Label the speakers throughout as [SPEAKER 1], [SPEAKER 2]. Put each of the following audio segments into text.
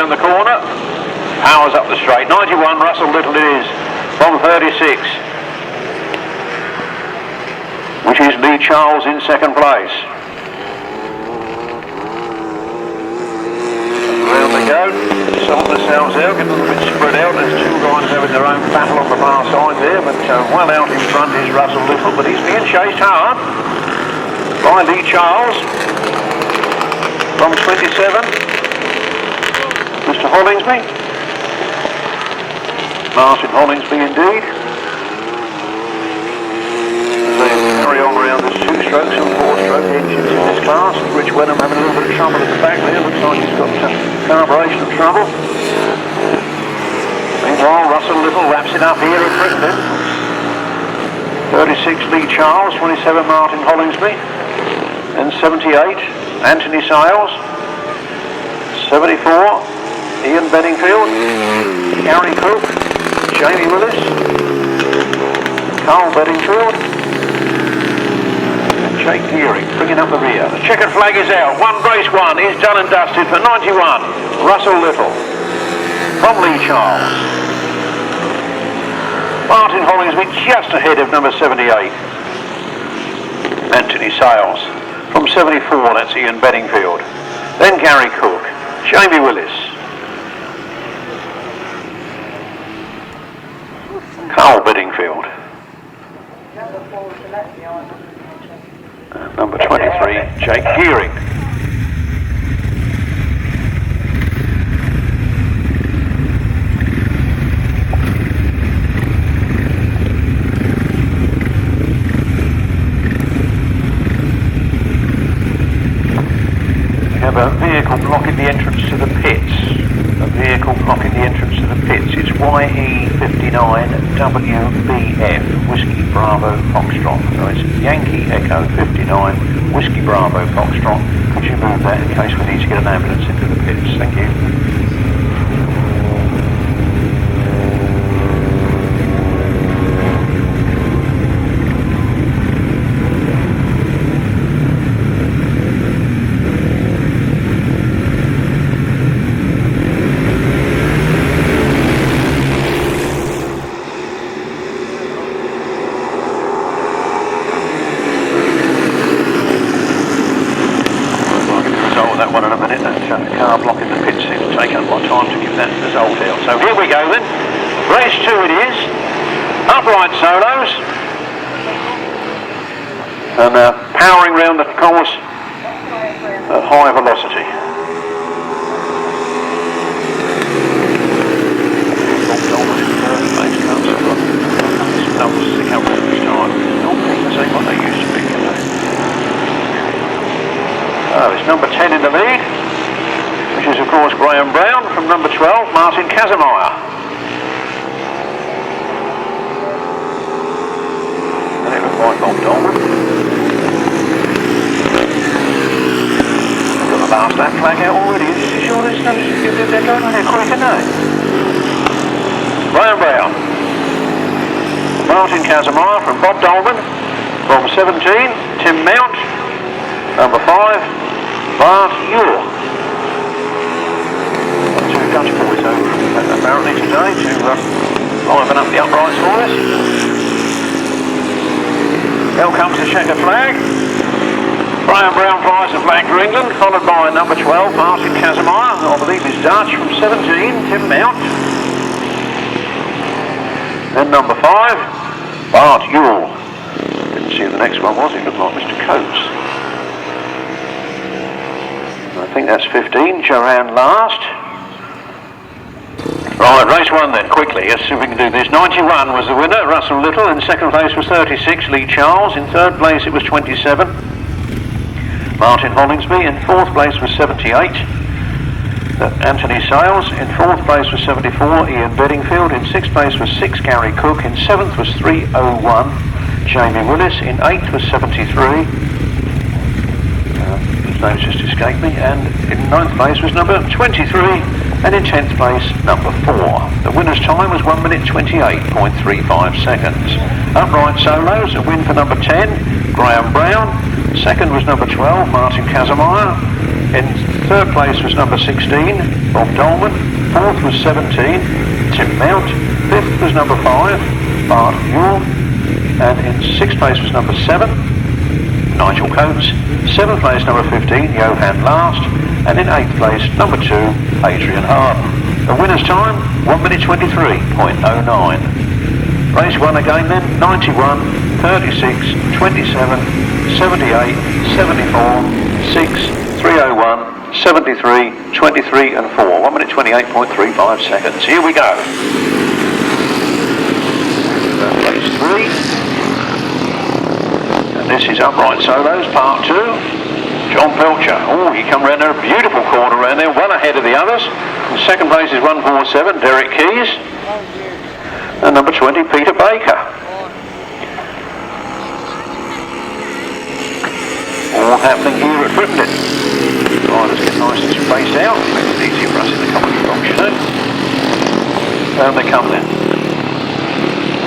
[SPEAKER 1] round the corner. Powers up the straight. 91, Russell Little it is, from 36. Which is Lee Charles in second place. Round they go, sort themselves out, get a little bit spread out. There's two guys having their own battle on the far side there, but well out in front is Russell Little, but he's being chased hard by Lee Charles from 27. Mr. Hollingsby. Martyn Hollingsby indeed. They carry on around. There's 2-stroke and 4-stroke engines in this class. Rich Wenham having a little bit of trouble at the back there. Looks like he's got carburation trouble. Meanwhile, Russell Little wraps it up here at Frittenden. 36 Lee Charles, 27 Martyn Hollingsby, and 78 Anthony Sales, 74 Ian Bedingfield, Gary Cook, Jamie Willis, Carl Bedingfield, and Jake Gearing bringing up the rear. The checkered flag is out. Race one is done and dusted for 91 Russell Little from Lee Charles. Martyn Hollingsby just ahead of number 78 Anthony Sales. From 74 that's Ian Bedingfield, then Gary Cook, Jamie Willis, Carl Bedingfield, and number 23 Jake Gearing. A vehicle blocking the entrance to the pits. A vehicle blocking the entrance to the pits. It's YE59WBF, Whiskey Bravo Foxtrot. So it's Yankee Echo 59, Whiskey Bravo Foxtrot. Could you move that in case we need to get an ambulance into the pits? Thank you. So here we go then, race 2 it is, upright solos, and powering round the course at high velocity. Numbers to come from this time, not the same what they used to be, you know. Oh, it's number 10 in the lead, which is of course Graham Brown, from number 12 Martin Casimir. And it was by Bob Dolman. I've got the last lap flag out already. Is you sure they're going on there quick, aren't they? Graham Brown, Martin Casimir from Bob Dolman, from 17 Tim Mount, number 5 Bart Ewell. Dutch boys over apparently today to liven up the uprights for us. Out comes the checkered flag. Graham Brown flies the flag for England, followed by number 12 Martin Casimir, I believe is Dutch, from 17 Tim Mount. Then number 5 Bart Ewell. Didn't see who the next one was, he looked like Mr. Coates. I think that's 15 Joanne last. Right, race 1 then, quickly, let's see if we can do this. 91 was the winner, Russell Little. In second place was 36, Lee Charles. In third place it was 27, Martyn Hollingsby. In fourth place was 78, Anthony Sales. In fourth place was 74, Ian Bedingfield. In sixth place was 6, Gary Cook. In seventh was 301, Jamie Willis. In eighth was 73, his name's just escaped me. And in ninth place was number 23, and in 10th place, number 4. The winner's time was 1 minute 28.35 seconds. Upright solos, a win for number 10, Graham Brown. Second was number 12, Martin Casimir. In third place was number 16, Bob Dolman. Fourth was 17, Tim Mount. Fifth was number 5, Bart Newell. And in sixth place was number 7, Nigel Coates. Seventh place, number 15, Johan Last. And in 8th place, number 2, Adrian Harden. The winner's time, 1 minute 23.09. Race 1 again then, 91, 36, 27, 78, 74, 6, 301, 73, 23 and 4. 1 minute 28.35 seconds. Here we go. Race 3. And this is Upright Solos, part 2. John Pelcher. Oh, he come round there, a beautiful corner around there, well ahead of the others. In second place is 147, Derek Keys. And number 20, Peter Baker. All happening here at Frittenden. Riders get nice and spaced out. Makes it easier for us in the commentary box, you know. Down they come then.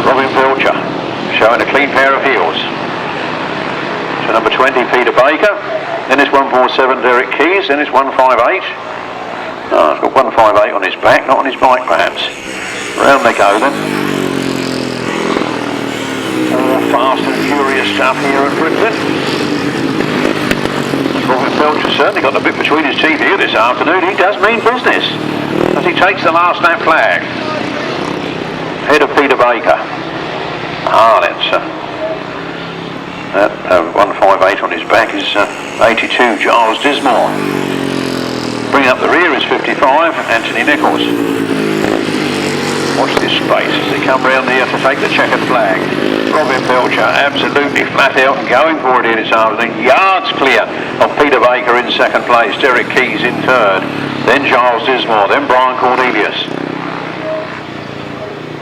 [SPEAKER 1] Robin Pelcher showing a clean pair of heels. So number 20, Peter Baker. Then it's 147, Derek Keys. Then it's 158. Oh, it's got 158 on his back, not on his bike perhaps. Round they go then. All fast and furious stuff here at Frittenden. Robin Pelcher certainly got a bit between his teeth here this afternoon. He does mean business as he takes the last lap flag. Ahead of Peter Baker. Ah, that's that 158 on his back is 82, Giles Dismore. Bringing up the rear is 55, Anthony Nichols. Watch this space as they come round there to take the checkered flag. Robin Pelcher absolutely flat out and going for it here this afternoon. Yards clear of Peter Baker in second place, Derek Keys in third, then Giles Dismore, then Brian Cornelius,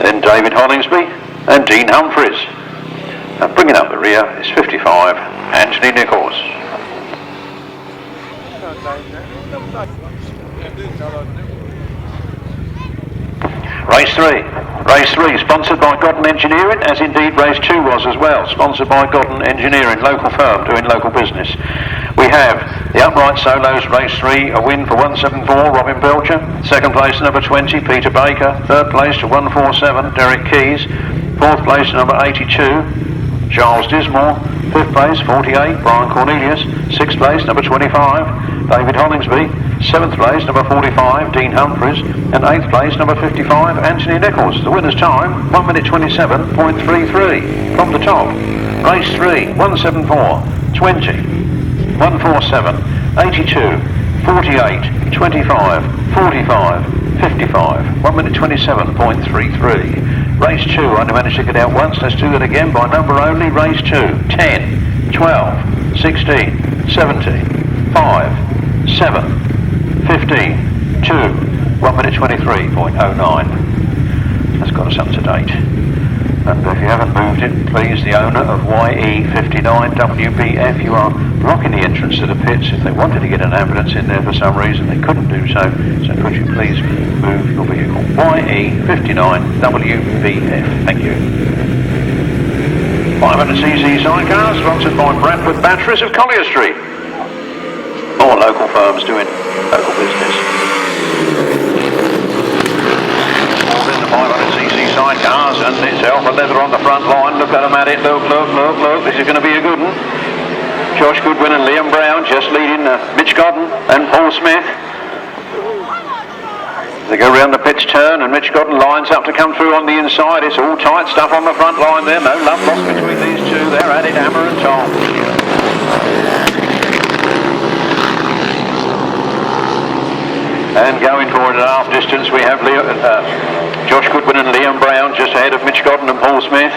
[SPEAKER 1] then David Hollingsby and Dean Humphreys. And bringing up the rear is 55, Anthony Nichols. Race 3. Race 3, sponsored by Godden Engineering, as indeed race 2 was as well. Sponsored by Godden Engineering, local firm doing local business. We have the Upright Solos, race 3, a win for 174, Robin Pelcher. Second place, number 20, Peter Baker. Third place to 147, Derek Keys. Fourth place, number 82, Giles Dismore. Fifth place, 48, Brian Cornelius. Sixth place, number 25, David Hollingsby. Seventh place, number 45, Dean Humphreys. And eighth place, number 55, Anthony Nichols. The winner's time, 1 minute 27.33. From the top, race 3, 174, 20, 147, 82, 48, 25, 45, 55. 1 minute 27.33. Race 2, I only managed to get out once. Let's do that again by number only. Race 2, 10, 12, 16, 17, 5, 7, 15, 2, 1 minute 23.09. That's got us up to date. And if you haven't moved it, please, the owner of YE59WBF, you are blocking the entrance to the pits. If they wanted to get an ambulance in there for some reason, they couldn't do so. So could you please move your vehicle? YE59WBF. Thank you. 500cc sidecars, sponsored by Bradford Batteries of Collier Street. More local firms doing local business. More than the 500cc sidecars, and it's alpha leather on the front line. Look at them at it. Look, look, look, look. This is going to be a good one. Josh Goodwin and Liam Brown just leading Mitch Godden and Paul Smith. They go round the pitch turn and Mitch Godden lines up to come through on the inside. It's all tight stuff on the front line there. No love lost between these two. They're at it, Hammer and Tom. And going forward at half distance we have Josh Goodwin and Liam Brown just ahead of Mitch Godden and Paul Smith.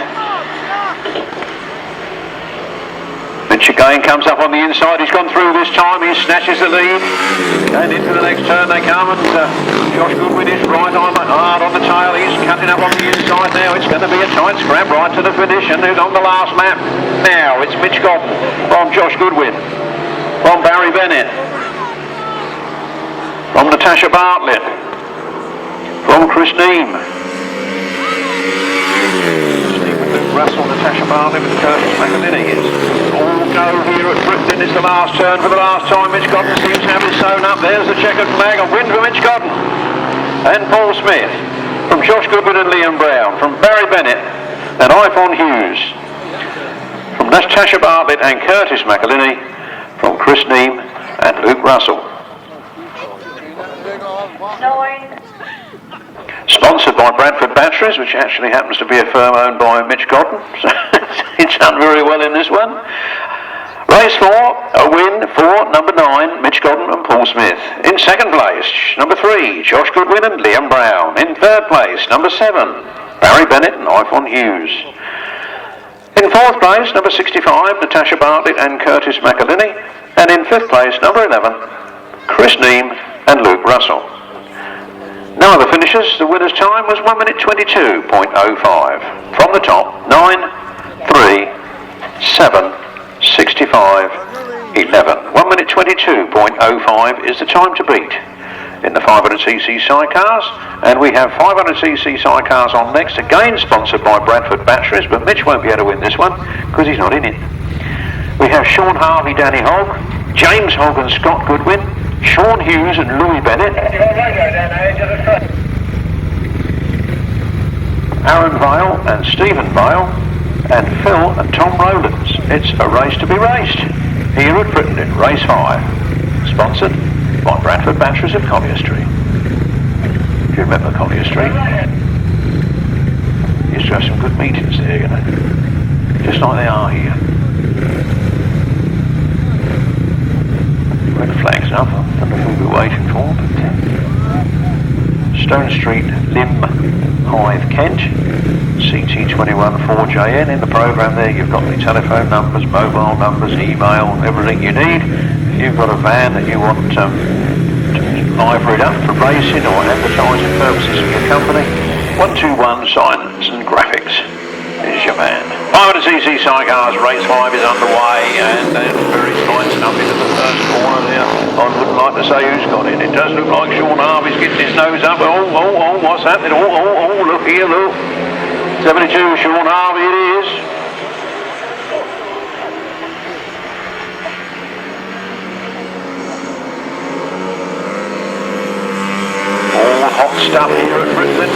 [SPEAKER 1] Mitch again comes up on the inside. He's gone through this time. He snatches the lead. And into the next turn they come. And Josh Goodwin is right on hard on the tail. He's cutting up on the inside now. It's going to be a tight scrap right to the finish. And who's on the last lap? Now it's Mitch Godden from Josh Goodwin, from Barry Bennett, from Natasha Bartlett, Chris Neame. Russell, Natasha Barley with Curtis McAlinny. All go here at Frittenden. It's the last turn for the last time. Mitch Godden seems to have it sewn up. There's the checkered flag. A win for Mitch Godden. And Paul Smith. From Josh Goodwin and Liam Brown. From Barry Bennett and Iphone Hughes. From Natasha Bartlett and Curtis McAlinny. From Chris Neame and Luke Russell. Sponsored by Bradford Batteries, which actually happens to be a firm owned by Mitch Godden, so it's done very well in this one. Race 4, a win for number 9, Mitch Godden and Paul Smith. In second place, number 3, Josh Goodwin and Liam Brown. In third place, number 7, Barry Bennett and Iphone Hughes. In fourth place, number 65, Natasha Bartlett and Curtis McAlinny. And in fifth place, number 11, Chris Neame and Luke Russell. Now the finishers, the winner's time was 1 minute 22.05. From the top, 9, 3, 7, 65, 11. 1 minute 22.05 is the time to beat in the 500cc sidecars. And we have 500cc sidecars on next, again sponsored by Bradford Batteries, but Mitch won't be able to win this one because he's not in it. We have Sean Harvey, Danny Hogg, James Hogg and Scott Goodwin, Sean Hughes and Louis Bennett, Aaron Vale and Stephen Vale, and Phil and Tom Rowlands. It's a race to be raced here at Frittenden, race 5, sponsored by Bradford Batteries of Collier Street. If you remember Collier Street, used to have some good meetings there, you know, just like they are here. Red flags up, I don't know who we're waiting for, but Stone Street, Lim, Hythe, Kent, CT21 4JN. In the programme there you've got the telephone numbers, mobile numbers, email, everything you need. If you've got a van that you want to livery it up for racing or advertising purposes for your company, 121 Signs and Graphics is your man. 500cc sidecars race 5 is underway, and very slicing up into the first corner there. I wouldn't like to say who's got it. It does look like Sean Harvey's getting his nose up. Oh, what's happening? Oh, look here, look. 72, Sean Harvey it is. All hot stuff here at Frittenden.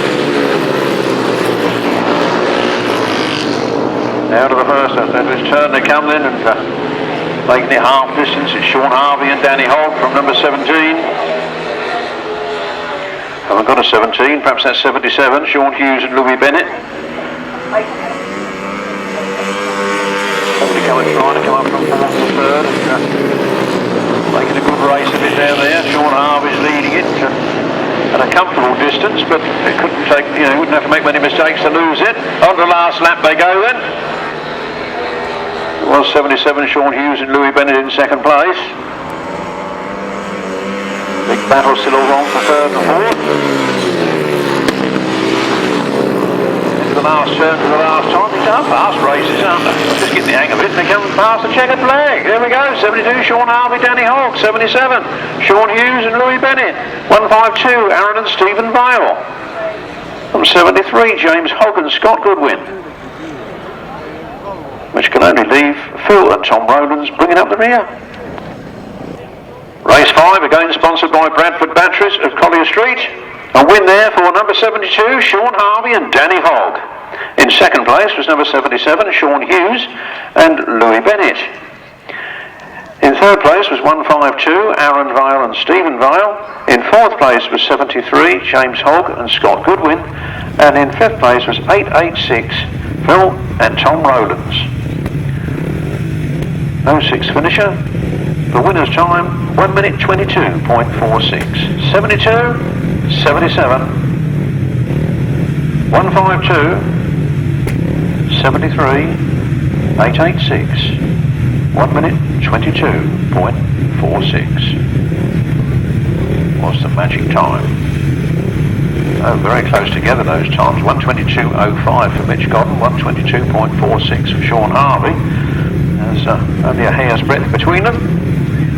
[SPEAKER 1] Out of the first, after this turn they come then, and making it half distance, it's Sean Harvey and Danny Hogg from number 17. Haven't got a 17, perhaps that's 77, Sean Hughes and Louis Bennett. Somebody trying to come up from 4th to 3rd, and making a good race of it down there. Sean Harvey's leading it at a comfortable distance, but it couldn't take, you know, wouldn't have to make many mistakes to lose it. On the last lap they go then. It was 77, Sean Hughes and Louis Bennett in second place. Big battle still on for 3rd and 4th. Into the last turn for the last time. It's up fast races, aren't they? Just getting the hang of it. They come past the checkered flag. There we go. 72, Sean Harvey, Danny Hogg. 77, Sean Hughes and Louis Bennett. 152, Aaron and Stephen Vale. From 73, James Hogg and Scott Goodwin. Which can only leave Phil and Tom Rowlands bringing up the rear. Race 5, again sponsored by Bradford Batteries of Collier Street. A win there for number 72, Sean Harvey and Danny Hogg. In second place was number 77, Sean Hughes and Louis Bennett. In third place was 152, Aaron Vale and Stephen Vale. In fourth place was 73, James Hogg and Scott Goodwin. And in fifth place was 886, Phil and Tom Rowlands. No 6 finisher. The winner's time, 1 minute 22.46. 72, 77, 152, 73, 886. 1 minute 22.46 was the magic time. Oh, very close together those times. 122.05 for Mitch Godden, 122.46 for Sean Harvey. There's only a hair's breadth between them.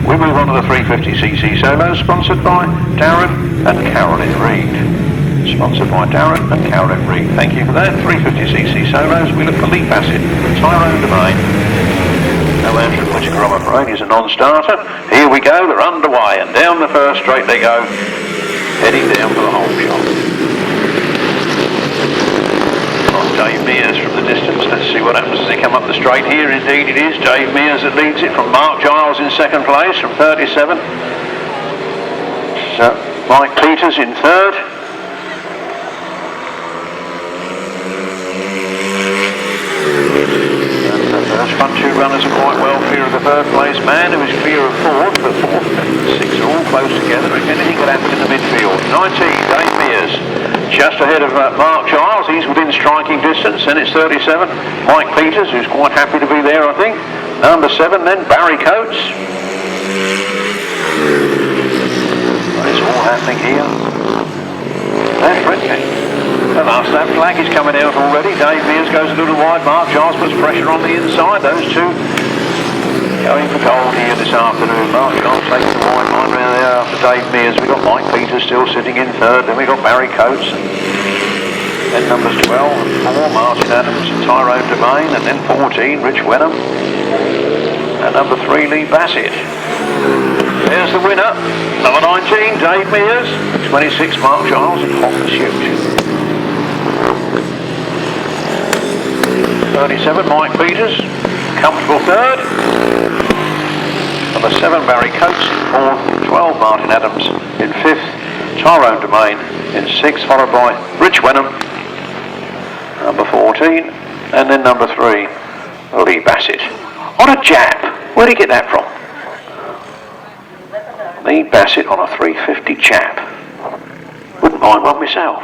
[SPEAKER 1] We move on to the 350cc solo, sponsored by Darren and Carolyn Reed. Sponsored by Darren and Carolyn Reed. Thank you for that. 350cc solos. We look for Lee Bassett, Tyrone Domain. No Andrew Whittaker, I'm afraid. He's a non-starter. Here we go. They're underway, and down the first straight they go, heading down for the whole shot. Dave Mears from the distance. Let's see what happens as they come up the straight here. Indeed it is Dave Mears that leads it, from Mark Giles in second place from 37. So Mike Peters in third. Those front two runners are quite well clear of the third place man, who is clear of fourth, but fourth and sixth are all close together. If anything could happen in the midfield. 19, Dave Mears, just ahead of Mark Giles. He's within striking distance. Then it's 37, Mike Peters, who's quite happy to be there, I think. Number 7, then Barry Coates. It's all happening here. That's Frittenden. The last lap flag is coming out already. Dave Mears goes a little wide. Mark Giles puts pressure on the inside. Those two going for gold here this afternoon. Mark Giles takes the wide line round there after Dave Mears. We've got Mike Peters still sitting in third. Then we've got Barry Coates. And then numbers 12 and 4, Martyn Adams and Tyrone Domain. And then 14, Rich Wenham. And number 3, Lee Bassett. There's the winner. Number 19, Dave Mears. 26, Mark Giles in hot pursuit. 37, Mike Peters, comfortable third. Number 7, Barry Coates in fourth. 12, Martyn Adams in fifth. Tyrone Domain in sixth, followed by Rich Wenham, number 14, and then number 3, Lee Bassett. On a jab. Where did he get that from? Lee Bassett on a 350 jab. Wouldn't mind one myself.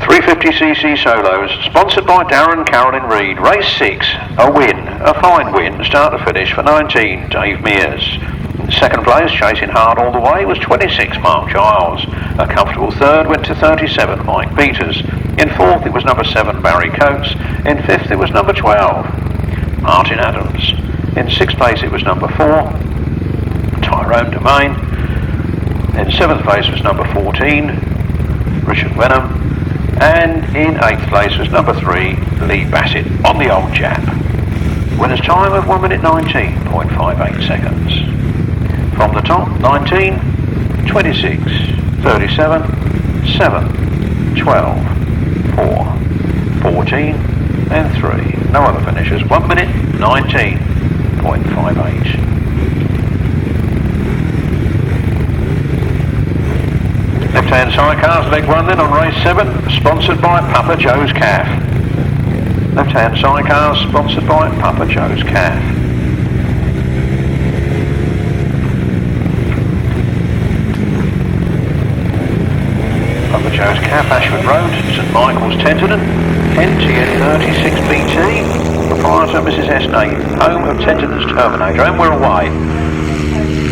[SPEAKER 1] 350cc solos, sponsored by Darren and Carolyn Reed. Race 6, a win, a fine win, start to finish for 19, Dave Mears. In second place, chasing hard all the way, was 26, Mark Giles. A comfortable third went to 37, Mike Peters. In fourth, it was number 7, Barry Coates. In fifth, it was number 12, Martyn Adams. In sixth place, it was number 4, Tyrone Domain. In seventh place was number 14, Richard Wenham. And in 8th place was number 3, Lee Bassett on the old jab. Winner's time of 1 minute 19.58 seconds. From the top, 19, 26, 37, 7, 12, 4, 14 and 3. No other finishers. 1 minute 19.58. Left-hand Sidecars, leg 1 then on race 7, sponsored by Papa Joe's Calf. Left-hand Sidecars, sponsored by Papa Joe's Calf. Papa Joe's Calf, Ashford Road, St Michael's, Tenterden, NTN 36BT, proprietor Mrs S. Nate, home of Tenterden's Terminator, and we're away.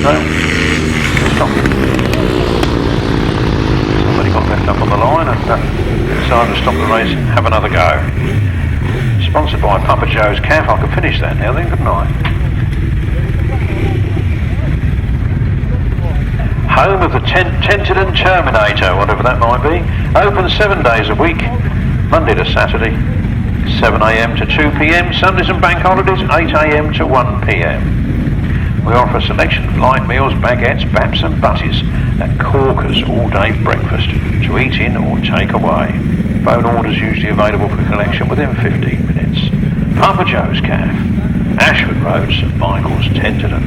[SPEAKER 1] No, stop. Got left up on the line and decided to stop the race and have another go. Sponsored by Papa Joe's Calf. I could finish that now then, couldn't I? Home of the Tenterden Terminator, whatever that might be. Open 7 days a week, Monday to Saturday, 7 a.m. to 2 p.m. Sundays and bank holidays, 8 a.m. to 1 p.m. We offer a selection of light meals, baguettes, baps and butties and corkers all-day breakfast to eat in or take away. Phone orders usually available for collection within 15 minutes. Papa Joe's Calf, Ashford Road, St Michael's, Tenterden.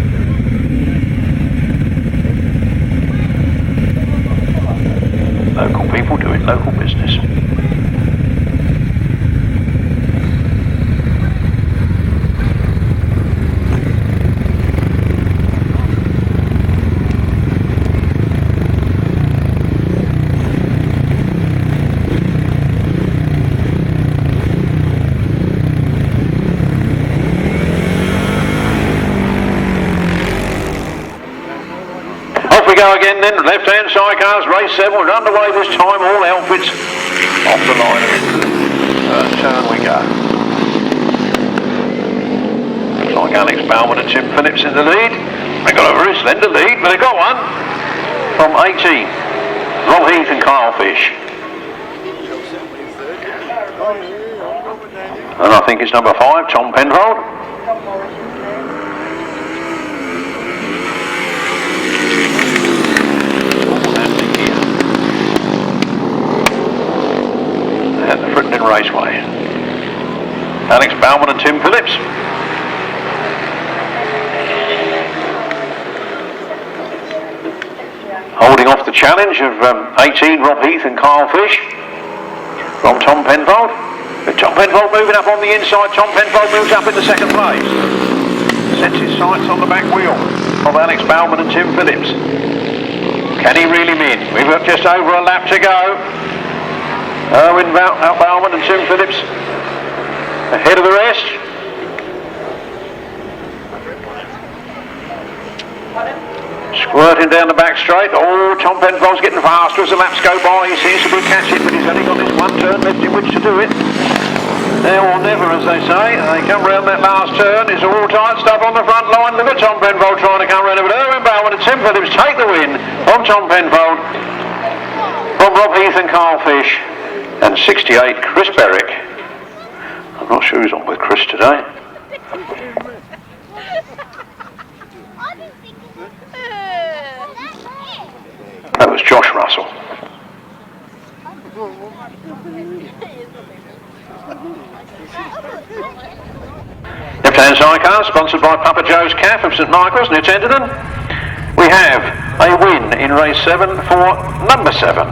[SPEAKER 1] Local people doing local business. Go again then, left-hand Sidecars, race 7, we're underway this time, all outfits off the line and into the turn we go. Looks like Alex Balman and Tim Phillips in the lead. They got a very slender lead, but they got one from 18. Rob Heath and Kyle Fish. And I think it's number 5, Tom Penfold. At the Frittenden Raceway. Alex Balman and Tim Phillips. Holding off the challenge of 18, Rob Heath and Kyle Fish from Tom Penfold. With Tom Penfold moving up on the inside, Tom Penfold moves up into second place. Sets his sights on the back wheel of Alex Balman and Tim Phillips. Can he reel him in? We've got just over a lap to go. Owen Balman and Tim Phillips ahead of the rest. Squirting down the back straight. Oh, Tom Penfold's getting faster as the laps go by. He seems to be catching, but he's only got this one turn left in which to do it. Now or never, as they say. They come round that last turn. It's all tight stuff on the front line. Look at Tom Penfold trying to come round it. But Owen Balman and Tim Phillips take the win from Tom Penfold, from Rob Heath and Kyle Fish, and 68, Chris Berwick. I'm not sure who's on with Chris today. That was Josh Russell. Left-hand Sidecar, sponsored by Papa Joe's Caff of St Michael's near Tenterden. We have a win in race 7 for number 7,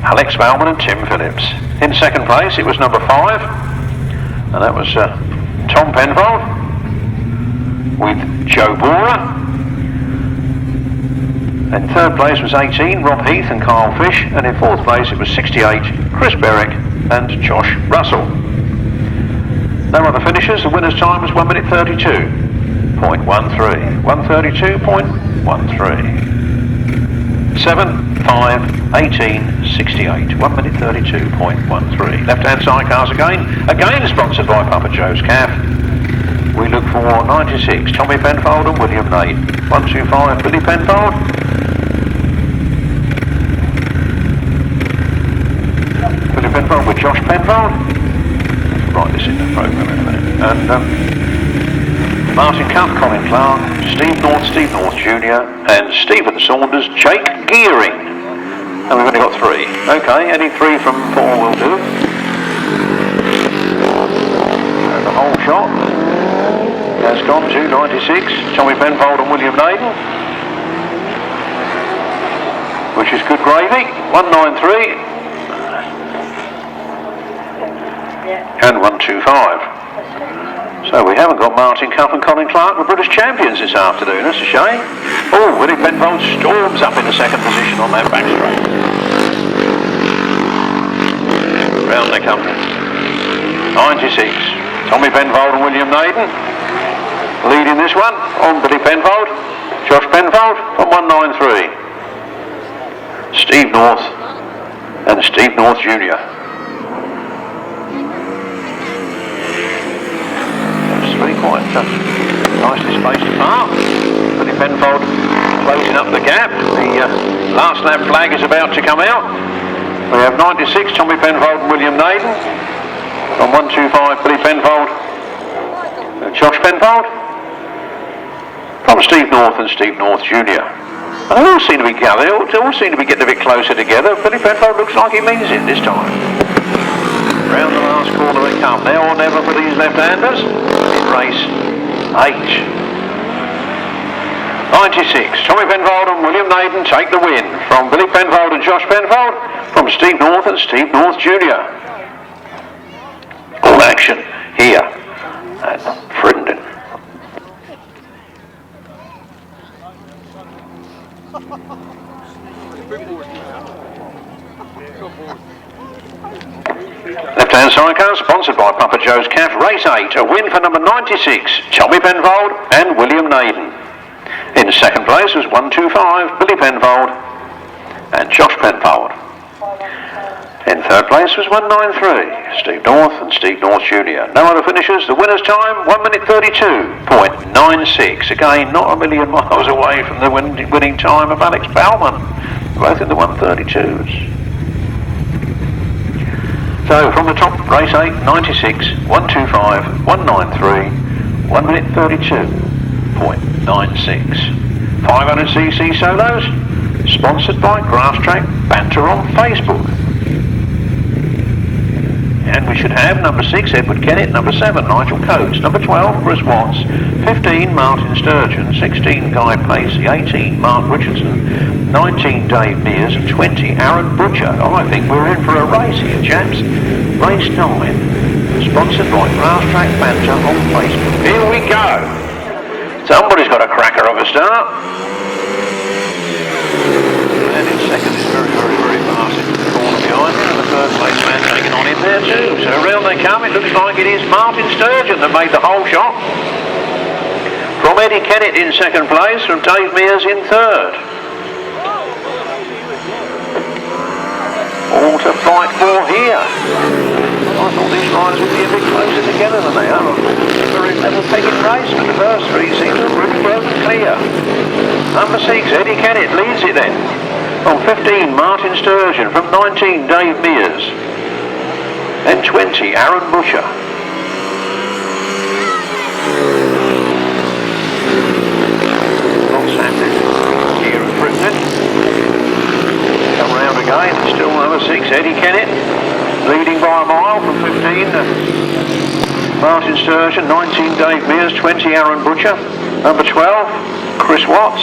[SPEAKER 1] Alex Balman and Tim Phillips. In second place it was number 5, and that was Tom Penfold with Joe Bora. In third place was 18, Rob Heath and Kyle Fish, and in fourth place it was 68, Chris Berwick and Josh Russell. No other finishers. The winner's time was 1 minute 32.13. 132.13. 7, 5, 18, 68. 1 minute 32.13. Left-hand sidecars again sponsored by Papa Joe's Caff. We look for 96, Tommy Penfold and William Nate. 125, Billy Penfold. Billy Penfold with Josh Penfold. Write this in the programme in a minute. And Martyn Cup, Colin Clark, Steve North Jr. and Stephen Saunders, Jake Gearing. And we've only got 3. Okay, any 3 from 4 will do. And the whole shot has gone to 96, Tommy Penfold and William Naden, which is good gravy. 193 and 125. So we haven't got Martyn Cup and Colin Clark, the British champions this afternoon. That's a shame. Oh, Willie Penfold storms up into second position on that back straight. Round they come. 96, Tommy Penfold and William Naden. Leading this one on Billy Penfold, Josh Penfold from 193. Steve North and Steve North Jr. Those 3 quite nicely spaced apart. Billy Penfold closing up the gap. The last lap flag is about to come out. We have 96, Tommy Penfold and William Naden. From 125, Billy Penfold and Josh Penfold. From Steve North and Steve North Jr. And they all seem to be gathered, they all seem to be getting a bit closer together. Billy Penfold looks like he means it this time. Round the last corner they come, now or never for these left-handers in race 8. 96, Tommy Penfold and William Naden take the win from Billy Penfold and Josh Penfold, from Steve North and Steve North Jr. All action here at Frittenden. Left-hand sidecar sponsored by Papa Joe's Caff. Race 8, a win for number 96, Tommy Penfold and William Naden. In second place was 125, Billy Penfold and Josh Penfold. In third place was 193, Steve North and Steve North Jr. No other finishers. The winner's time, 1 minute 32.96. Again, not a million miles away from the winning time of Alex Balman, both in the 132s. So from the top, race 8, 96, 125, 193, 1 minute 32.96. 500cc solos, sponsored by Grasstrack, banter on Facebook. And we should have number 6, Edward Kennett, number 7, Nigel Coates, number 12, Chris Watts, 15, Martyn Sturgeon, 16, Guy Pacey, 18, Mark Richardson, 19, Dave Mears, and 20, Aaron Butcher. Oh, I think we're in for a race here, chaps. Race 9, sponsored by Grasstrack, banter on Facebook. Here we go. Somebody's got a cracker of a start. And in second is very fast in the corner behind him, and the third place man taking on in there too. So around they come. It looks like it is Martyn Sturgeon that made the whole shot. From Eddie Kennett in second place, from Dave Mears in third. All to fight for here. I thought these riders would be a bit closer together than they are. They're in level pegging race, but the first three seem to have really broken clear. Number 6, Eddie Kennett leads it then. From 15, Martyn Sturgeon. From 19, Dave Mears. Then 20, Aaron Butcher. Lots happening here at Frittenden. Come round again, still number 6, Eddie Kennett. Leading by a mile from 15, Martyn Sturgeon. 19, Dave Mears. 20, Aaron Butcher. Number 12, Chris Watts.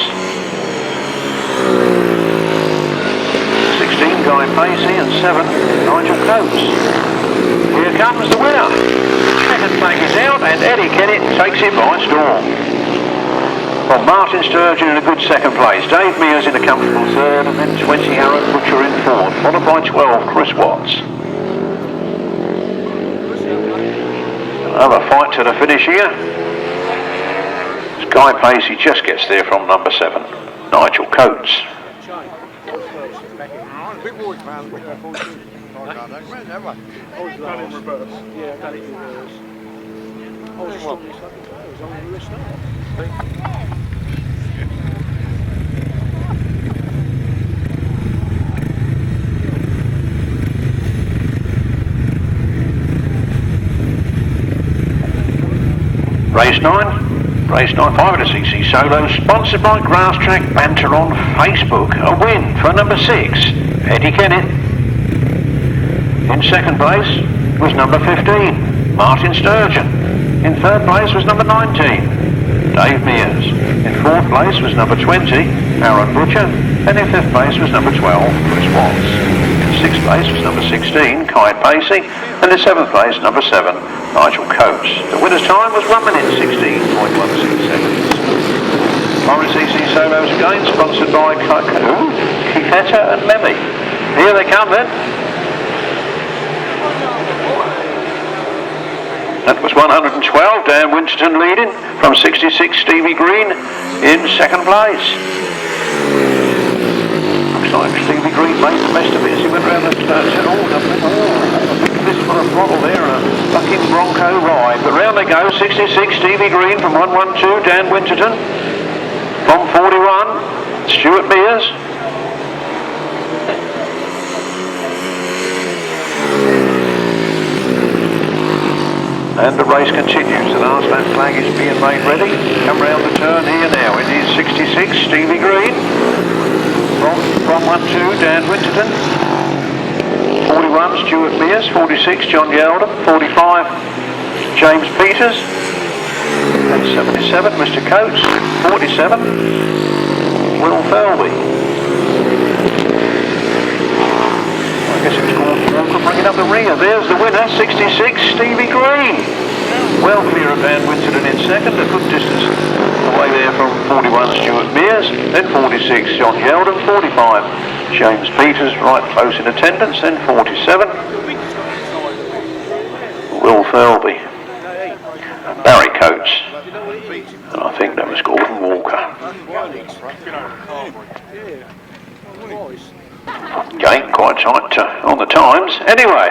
[SPEAKER 1] 16, Guy Pacey, and 7, Nigel Coates. Here comes the winner. Second flag is out, and Eddie Kennett takes it by storm. Well, Martyn Sturgeon in a good second place, Dave Mears in a comfortable third, and then 20, Aaron Butcher in fourth, followed by 12, Chris Watts. Another fight to the finish here. Guy Pacey just gets there from number 7, Nigel Coates. Race 9, 500cc solo, sponsored by Grasstrack, banter on Facebook. A win for number 6, Eddie Kennett. In second place was number 15, Martyn Sturgeon. In third place was number 19, Dave Mears. In fourth place was number 20, Aaron Butcher. And in fifth place was number 12, Chris Watts. In sixth place was number 16, Guy Pacey. And in seventh place, number 7, Nigel Coates. The winner's time was 1 minute 16.16 seconds. 500cc solos again, sponsored by Heath and Lemmy. Here they come then. That was 112, Dan Winterton leading. From 66, Stevie Green in second place. Looks like Stevie Green made the best of it as he went around the turn. This for a throttle there, a fucking Bronco ride. But round they go, 66, Stevie Green from 112, Dan Winterton. From 41, Stuart Mears. And the race continues. The last lap flag is being made ready. Come round the turn here now. It is 66, Stevie Green. From 1-2, Dan Winterton. 41, Stuart Mears. 46, John Yeldham. 45, James Peters. And 77, Mr. Coates. 47, Will Thirlby. I guess it's Gordon Walker bringing up the rear. There's the winner, 66, Stevie Green. Well clear of Dan Winterton in second, a good distance away there from 41, Stuart Mears. Then 46, John Yeldham. 45, James Peters, right close in attendance. Then 47, Will Thirlby. Barry Coates. And I think that was Gordon Walker. Again, quite tight on the times. Anyway,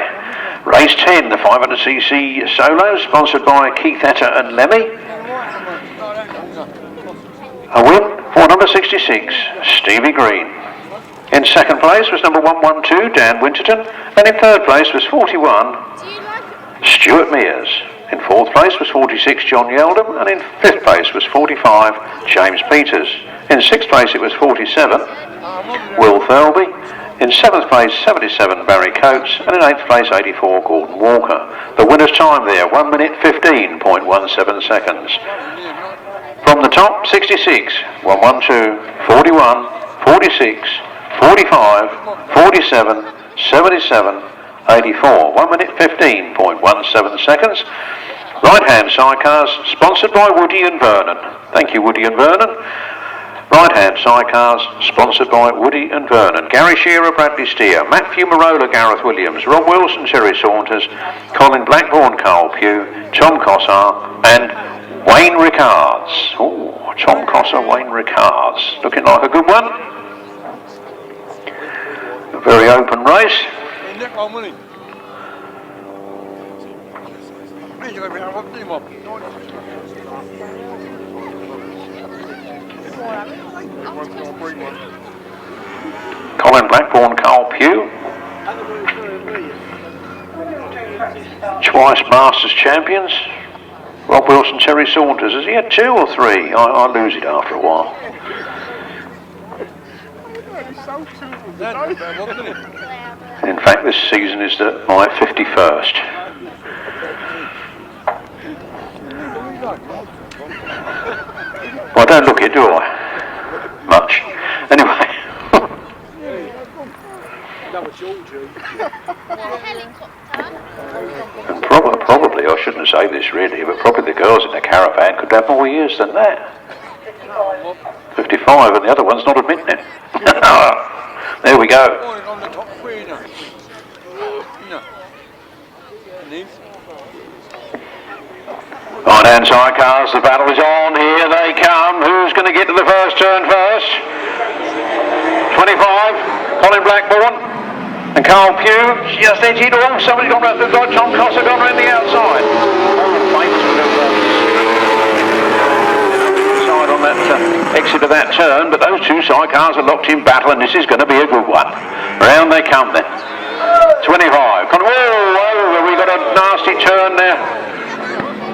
[SPEAKER 1] race 10, the 500cc solo, sponsored by Heath and Lemmy. A win for number 66, Stevie Green. In second place was number 112, Dan Winterton, and in third place was 41, Stuart Mears. In fourth place was 46, John Yeldham, and in fifth place was 45, James Peters. In sixth place it was 47, Will Thirlby. In seventh place 77, Barry Coates, and in eighth place 84, Gordon Walker. The winner's time there, 1 minute 15.17 seconds. From the top, 66, 112, 41, 46, 45, 47, 77, 84, 1 minute 15.17 seconds. Right-hand sidecars, sponsored by Woody and Vernon. Thank you, Woody and Vernon. Right-hand sidecars, sponsored by Woody and Vernon. Gary Shearer, Bradley Steer, Matthew Marola, Gareth Williams, Rob Wilson, Terry Saunders, Colin Blackburn, Carl Pugh, Tom Cossar, and Wayne Rickards. Oh, Tom Cossar, Wayne Rickards. Looking like a good one. A very open race. Colin Blackburn, Carl Pugh. Twice Masters champions. Rob Wilson, Terry Saunders. Has he had 2 or 3? I lose it after a while. In fact, this season is my 51st. Well, I don't look it, do I? Much. Anyway. And probably, I shouldn't say this really, but probably the girls in the caravan could have more years than that. 55, and the other one's not admitting it. There we go. Right-hand sidecars, the battle is on. Here they come. Who's going to get to the first turn first? 25, Colin Blackburn and Carl Pugh. Just edged on. Somebody's gone round the got Tom Cossar gone round the outside. Side on that exit of that turn, but those two sidecars are locked in battle, and this is going to be a good one. Round they come then. 25. Whoa, we got a nasty turn there.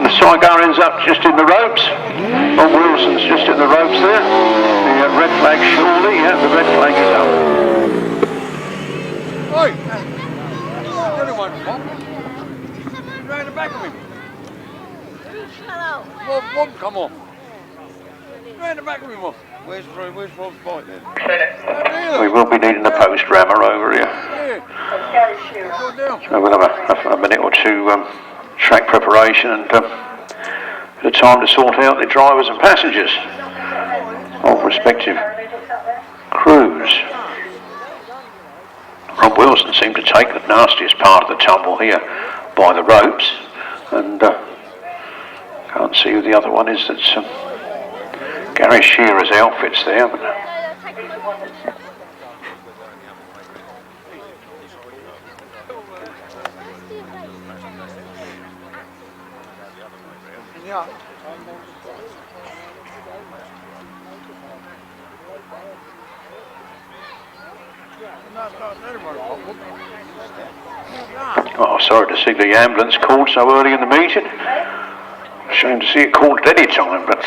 [SPEAKER 1] The sidecar ends up just in the ropes. Bob Wilson's just in the ropes there. The red flag surely, yeah, the red flag is up.
[SPEAKER 2] Oi! Anyone, Bob? Round the back of him. Bob, come on. Round the back of him, Bob. Where's Rob's bike then?
[SPEAKER 1] We will be needing a post rammer over here. So we'll have a minute or two track preparation and a bit of time to sort out the drivers and passengers of respective crews. Rob Wilson seemed to take the nastiest part of the tumble here by the ropes, and can't see who the other one is. That's Gary Shearer's outfits there. But oh, sorry to see the ambulance called so early in the meeting. Shame to see it called at any time, but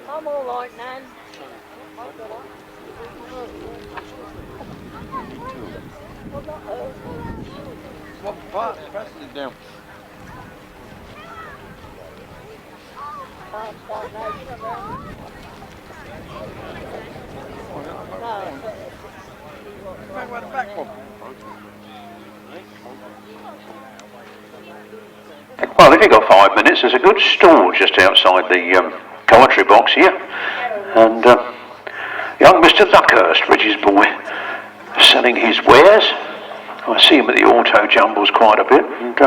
[SPEAKER 3] I'm all right, Nan.
[SPEAKER 2] What part? Pressing it down. Back by the back one.
[SPEAKER 1] well, if you've got 5 minutes, there's a good stall just outside the commentary box here, and young Mr. Luckhurst, Reggie's boy, selling his wares. I see him at the auto jumbles quite a bit, and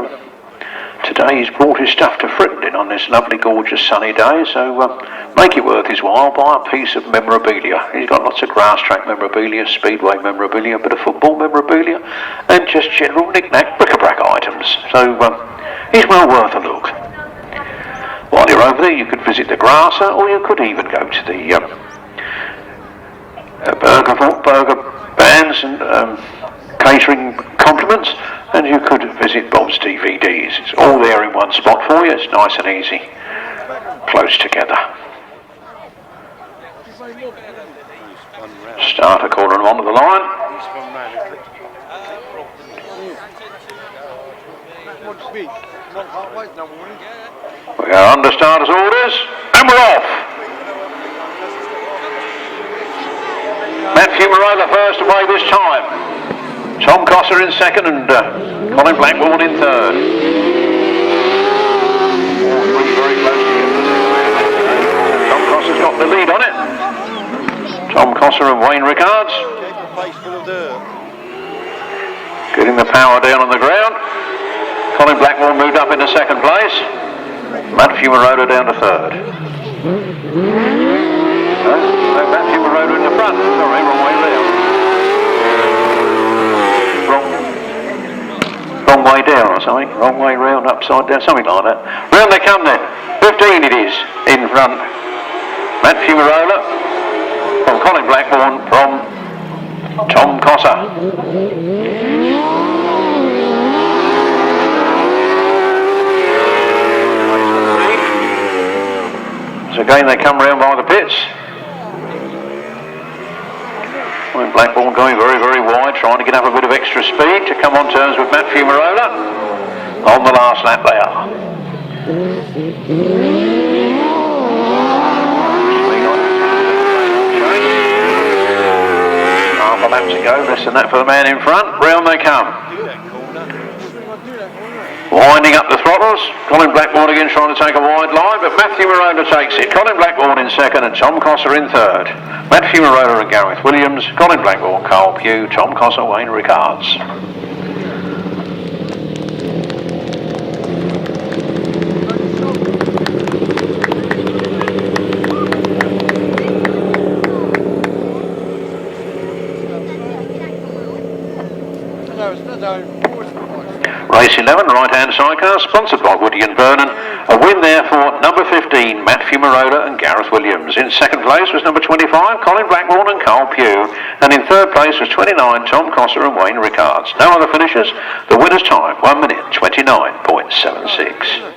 [SPEAKER 1] Today he's brought his stuff to Frittenden on this lovely, gorgeous, sunny day, so make it worth his while. Buy a piece of memorabilia. He's got lots of Grasstrack memorabilia, Speedway memorabilia, a bit of football memorabilia, and just general knick-knack bric-a-brac items. So he's well worth a look. While you're over there, you could visit the Grasser, or you could even go to the burger bands and catering compliments, and you could visit Bob's DVDs. It's all there in one spot for you. It's nice and easy, close together. Start a corner and onto the line. We are under starters orders, and we're off. Matthew Marola first away this time. Tom Cosser in second and Colin Blackburn in third. All three very close together. Tom Cosser's got the lead on it. Tom Cosser and Wayne Rickards. Getting the power down on the ground. Colin Blackburn moved up into second place. Matthew Marola down to third. No, Matthew Marola in the front. Sorry, wrong way round. Wrong way down or something. Wrong way round, upside down, something like that. Round they come then. 15 it is in front. Matthew Marola from Colin Blackburn from Tom Cosser. So again they come round by the pits. Colin Blackburn going very, very wide, trying to get up a bit of extra speed to come on terms with Matthew Marola. On the last lap they are. Half a lap to go, less than that for the man in front. Round they come. Winding up the throttles. Colin Blackburn again trying to take a wide line, but Matthew Marola takes it. Colin Blackburn in second and Tom Cosser in third. Matthew Marola and Gareth Williams, Colin Blackburn, Carl Pugh, Tom Cosser, Wayne Rickards. Race 11, right-hand sidecar, sponsored by Woody and Vernon. A win there for number 15, Matthew Marola and Gareth Williams. In second place was number 25, Colin Blackburn and Carl Pugh. And in third place was 29, Tom Cosser and Wayne Rickards. No other finishers. The winner's time, 1 minute 29.76.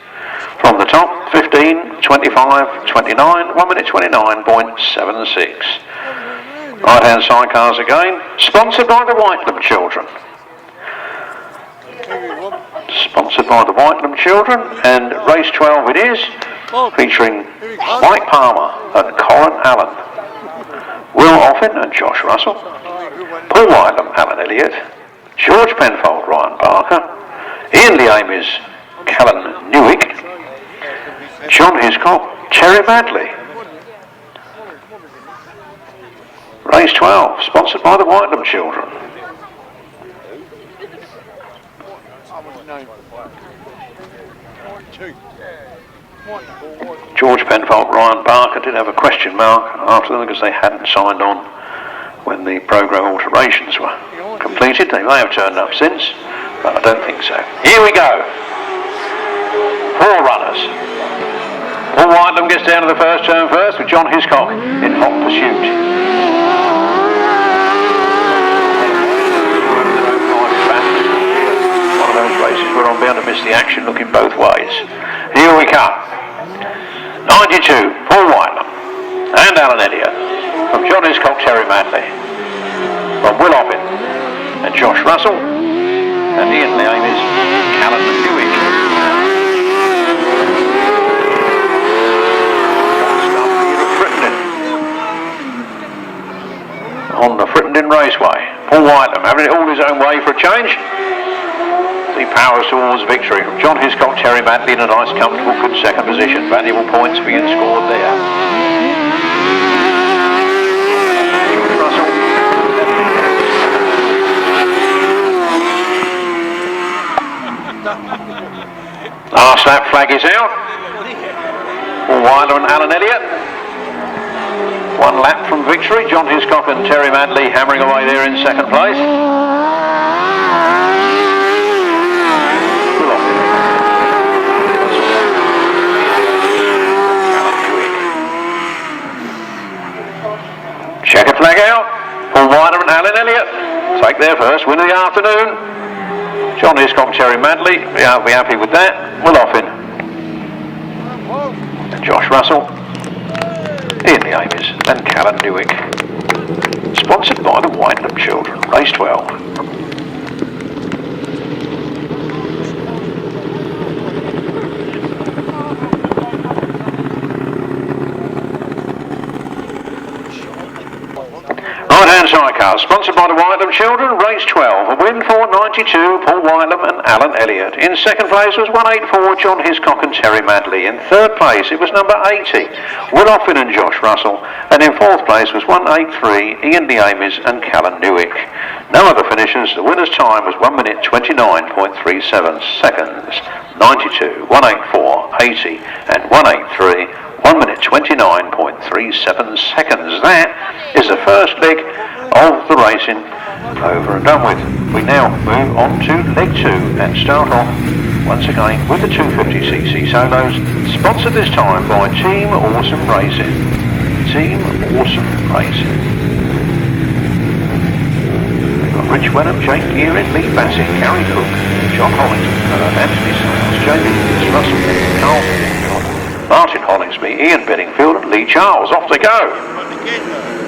[SPEAKER 1] From the top, 15, 25, 29, 1 minute 29.76. Right-hand sidecars again, sponsored by the Whitelum children. Sponsored by the Whitelum children, and race 12 it is, featuring Mike Palmer and Colin Allen, Will Offin and Josh Russell, Paul Whitelum, Alan Elliott, George Penfold, Ryan Barker, Ian Leamis, Callan Newick, John Hiscock, Terry Madley. Race 12, sponsored by the Whitelum children. George Penfold, Ryan Barker did have a question mark after them because they hadn't signed on when the programme alterations were completed. They may have turned up since, but I don't think so. Here we go. 4 runners. Paul Whitelum gets down to the first turn first with John Hiscock in hot pursuit. Those races where I'm bound to miss the action looking both ways. Here we come. 92, Paul Whitelum and Alan Elliott. From John Hiscock, Terry Madley. From Will Offin and Josh Russell and Ian Leamis, Callan Newick. On the Frittenden Raceway. Paul Whitelum having it all his own way for a change. He powers towards victory from John Hiscock, Terry Madley in a nice, comfortable, good second position. Valuable points being scored there. George Russell. Once that flag is out, Wilder and Alan Elliott. 1 lap from victory. John Hiscock and Terry Manley hammering away there in second place. Checkered flag out. Paul Wilder and Alan Elliott take their first win of the afternoon. John Hiscock, Terry Manley, be happy with that. Will Offin. Josh Russell, Ian the Amies and Callan Newick. Sponsored by the Wyndham Children, race 12. Right-hand Sidecars, sponsored by the Wyndham Children, race 12. A win for 92, Paul Wyndham and Alan Elliott. In second place was 184, John Hiscock and Terry Manley. In third place it was number 80, Will Offin and Josh Russell. And in fourth place was 183, Ian the Amies and Callan Newick. No other finishers. The winner's time was 1 minute 29.37 seconds. 92, 184, 80 and 183. 1 minute 29.37 seconds. That is the first leg of the racing over and done with. We now move on to leg 2 and start off once again with the 250cc solos, sponsored this time by Team Awesome Racing. Team Awesome Racing. We've got Rich Wenham, Jake Gearin, Lee Bassett, Gary Cook, John Hollington, Anthony Sales, Jamie Russell, Carl Martyn Hollingsby, Ian Bedingfield and Lee Charles. Off they go.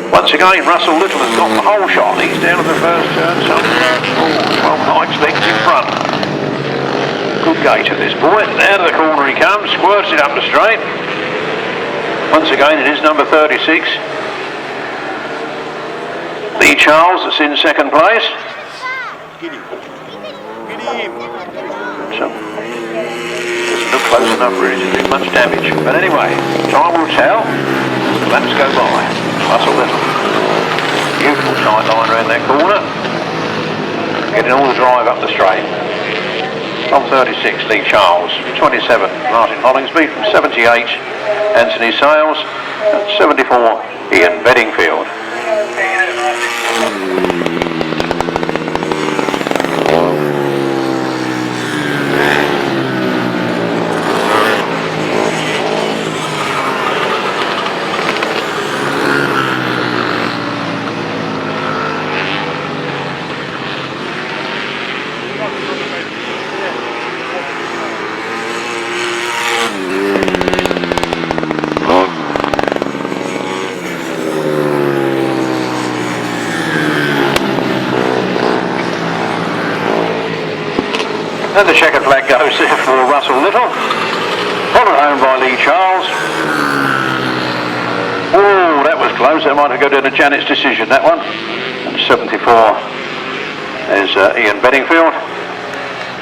[SPEAKER 1] Once again, Russell Little has got the whole shot. He's down at the first turn, so 12 nights lengths in front. Good gate of this boy. Out of the corner he comes, squirts it up the straight. Once again it is number 36. Lee Charles that's in second place. So, doesn't look close enough really to do much damage. But anyway, time will tell. Laps go by. Russell Little. Beautiful tight line around that corner. Getting all the drive up the straight. From 36, Lee Charles. 27, Martyn Hollingsby. From 78, Anthony Sales. And 74, Ian Bedingfield. And the checkered flag goes there for Russell Little. Followed home by Lee Charles. Oh, that was close. That might have gone down to Janet's decision, that one. And 74 is Ian Bedingfield.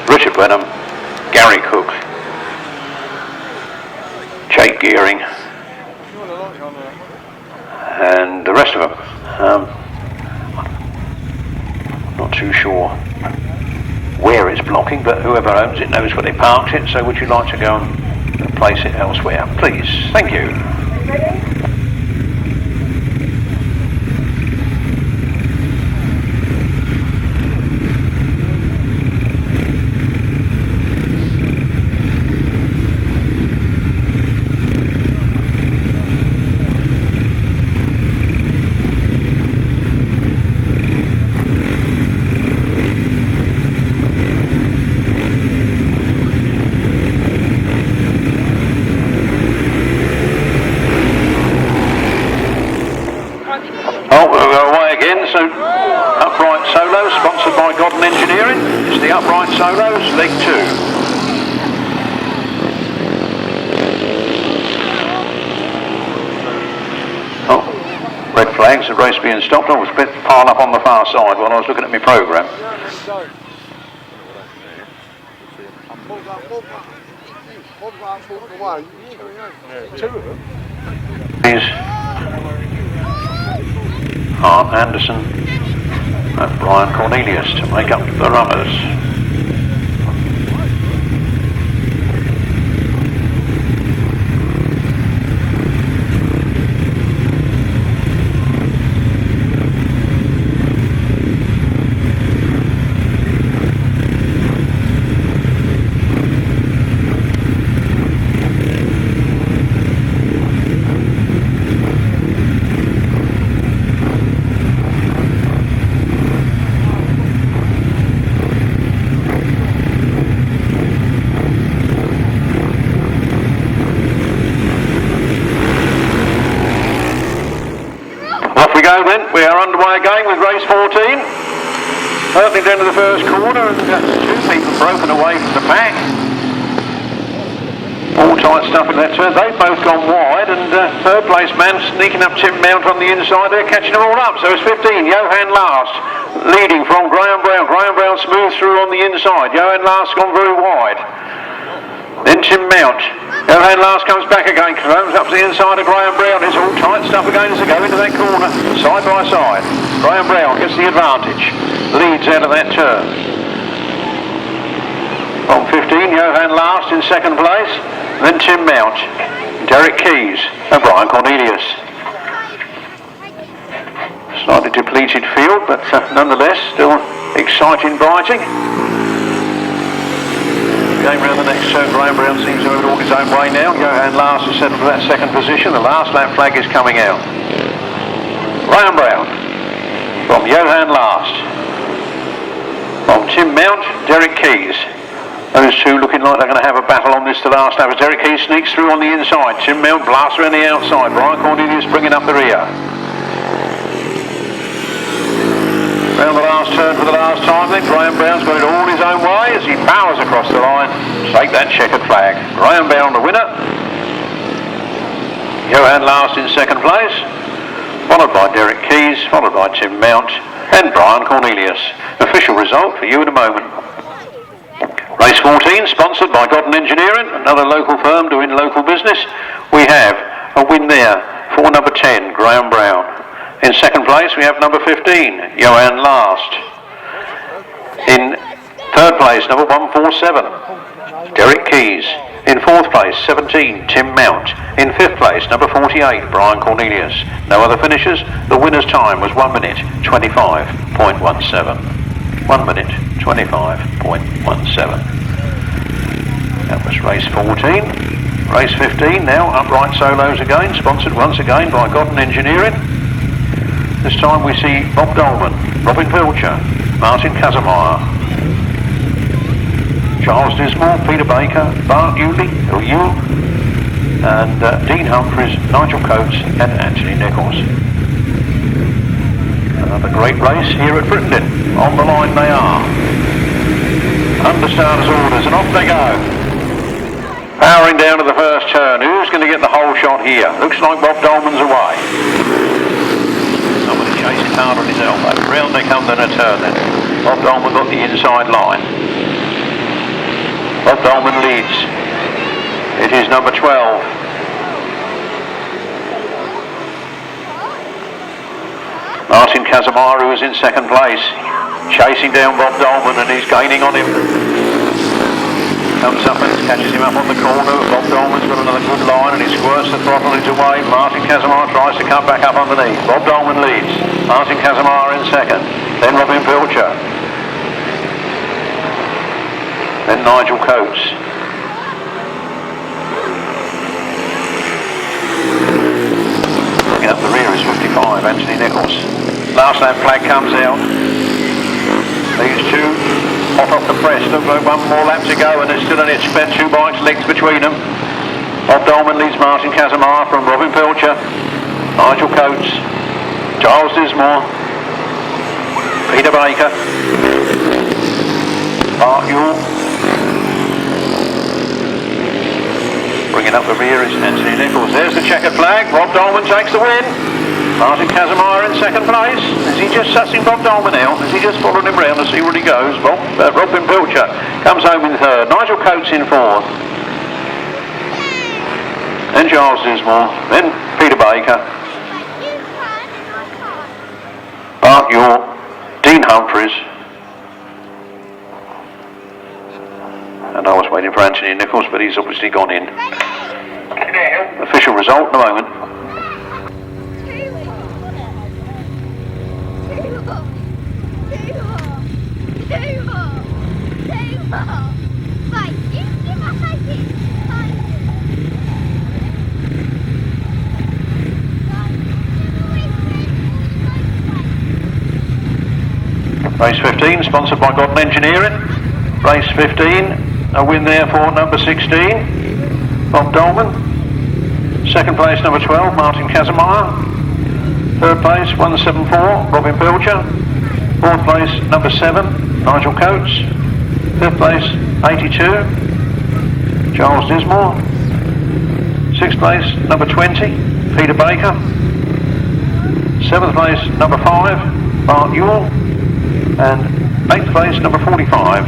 [SPEAKER 1] Richard Wenham. Gary Cook. Jake Gearing. And the rest of them. Not too sure where it's blocking, but whoever owns it knows where they parked it, so would you like to go and place it elsewhere, please? Thank you. So, upright solo, sponsored by Godden Engineering. It's the upright solos, leg 2. Oh, red flags, the race being stopped. I was a bit piled up on the far side while I was looking at my programme. Art Anderson and Brian Cornelius to make up the runners. go then, we are underway again with race 14. Hurtling down to the first corner and two people broken away from the pack. All tight stuff in that turn. They've both gone wide and third place man sneaking up Tim Mount on the inside there, catching them all up. So it's 15, Johan last, leading from Graham Brown. Graham Brown smooth through on the inside. Johan last gone very wide. Then Tim Mount. Johan last comes back again, comes up to the inside of Graham Brown. It's all tight stuff again as they go into that corner, side by side. Graham Brown gets the advantage, leads out of that turn. From 15, Johan last in second place. Then Tim Mount, Derek Keys and Brian Cornelius. Slightly depleted field, but nonetheless still exciting biting. Going round the next turn, Graham Brown seems to have it all his own way now. Johan last has settled for that second position. The last lap flag is coming out. Graham Brown from Johan last. From Tim Mount, Derek Keys. Those two looking like they're going to have a battle on this to last lap as Derek Keys sneaks through on the inside. Tim Mount blasts around the outside. Brian Cornelius bringing up the rear. Round the last turn for the last time then. Graham Brown's got it all his own way as he powers across the line. Take that checkered flag. Graham Brown the winner. Johan last in second place. Followed by Derek Keys, followed by Tim Mount and Brian Cornelius. Official result for you in a moment. Race 14, sponsored by Godden Engineering, another local firm doing local business. We have a win there for number 10, Graham Brown. In second place, we have number 15, Johan last. In third place, number 147, Derek Keys. In fourth place, 17, Tim Mount. In fifth place, number 48, Brian Cornelius. No other finishers. The winner's time was 1 minute 25.17. 1 minute 25.17. That was race 14. Race 15 now, upright solos again, sponsored once again by Godden Engineering. This time we see Bob Dolman, Robin Pilcher, Martin Casimir, Charles Dismore, Peter Baker, Bart Ewley, and Dean Humphries, Nigel Coates and Anthony Nichols. Another great race here at Frittenden. On the line they are. Under starters orders and off they go. Powering down to the first turn. Who's going to get the whole shot here? Looks like Bob Dolman's away. Somebody chasing hard on his elbow. Round they come to the turn then. Bob Dolman got the inside line. Bob Dolman leads. It is number 12. Martin Casimir is in second place, chasing down Bob Dolman and he's gaining on him. Comes up and catches him up on the corner. Bob Dolman's got another good line and he squirts the throttle into away. Martin Casimir tries to come back up underneath. Bob Dolman leads. Martin Casimir in second. Then Robin Pilcher. Then Nigel Coates. Up the rear is 55, Anthony Nichols. Last lap flag comes out. These two hot off the press. Look like one more lap to go and there's still an inch, spent 2 bikes legs between them. Bob Dolman leads Martin Casimir from Robin Pilcher, Nigel Coates, Charles Dismore, Peter Baker, Bart Ewell. Bringing up the rear is Anthony Nichols. There's the checkered flag. Bob Dolman takes the win. Martin Casimir in second place. Is he just sussing Bob Dolman out? Is he just following him round to see where he goes? Robin Pilcher comes home in third. Nigel Coates in fourth. Then Charles Dismore. Then Peter Baker. Bart Ewell. Dean Humphries. And I was waiting for Anthony Nichols, but he's obviously gone in. Official result in a moment. Race 15, sponsored by Godden Engineering. Race 15, a win there for number 16, Bob Dolman. Second place, number 12, Martin Casimir. Third place, 174, Robin Belcher. Fourth place, number 7, Nigel Coates. Fifth place, 82, Charles Dismore. Sixth place, number 20, Peter Baker. Seventh place, number 5, Bart Ewell. And eighth place, number 45,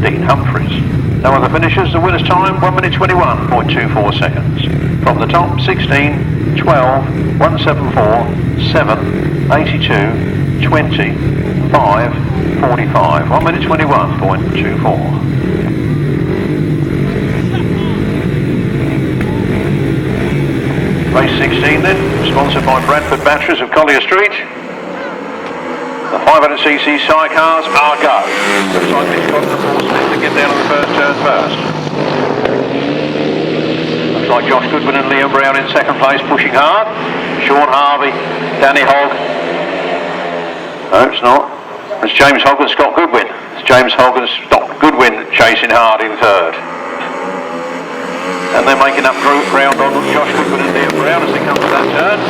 [SPEAKER 1] Dean Humphreys. No other finishers. The winner's time, 1 minute 21.24 seconds. From the top, 16, 12, 174, 7, 82, 20, 5, 45. 1 minute 21.24. Race 16 then, sponsored by Bradford Batteries of Collier Street. The 500cc sidecars are go. Looks like Mitch Cotton and Paul Smith to get down on the first turn first. Looks like Josh Goodwin and Liam Brown in second place, pushing hard. Sean Harvey, Danny Hogg. No, it's not. It's James Hogg and Scott Goodwin. It's James Hogg and Scott Goodwin chasing hard in third. And they're making up ground on Josh Goodwin and Liam Brown as they come to that turn.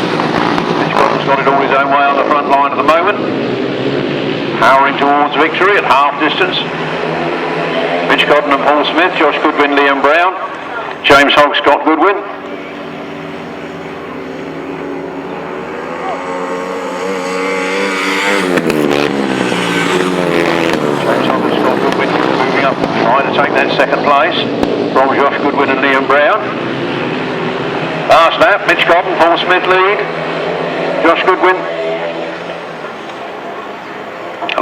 [SPEAKER 1] Mitch Cotton's got it all his own way on the front line at the moment. Powering towards victory at half distance. Mitch Cotton and Paul Smith, Josh Goodwin, Liam Brown, James Hogg, Scott Goodwin. James Hogg and Scott Goodwin moving up, trying to take that second place from Josh Goodwin and Liam Brown. Last lap, Mitch Cotton, Paul Smith lead. Josh Goodwin,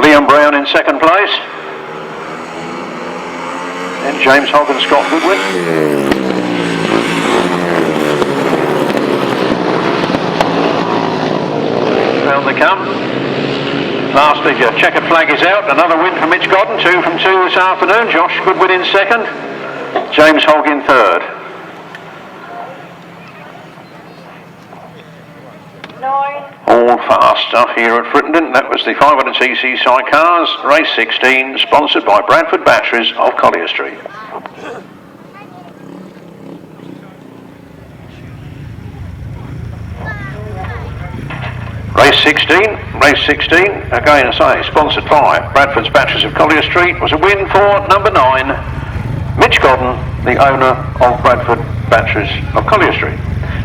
[SPEAKER 1] Liam Brown in second place, and James Hogg and Scott Goodwin. Round they come. Lastly, the checkered flag is out. Another win for Mitch Cotton, 2 from 2 this afternoon. Josh Goodwin in second, James Hogg in third.
[SPEAKER 3] 9.
[SPEAKER 1] All fast stuff here at Frittenden. That was the 500cc sidecars, race 16, sponsored by Bradford Batteries of Collier Street. Race 16, again I say, sponsored by Bradford's Batteries of Collier Street, was a win for number 9, Mitch Cotton, the owner of Bradford Batteries of Collier Street.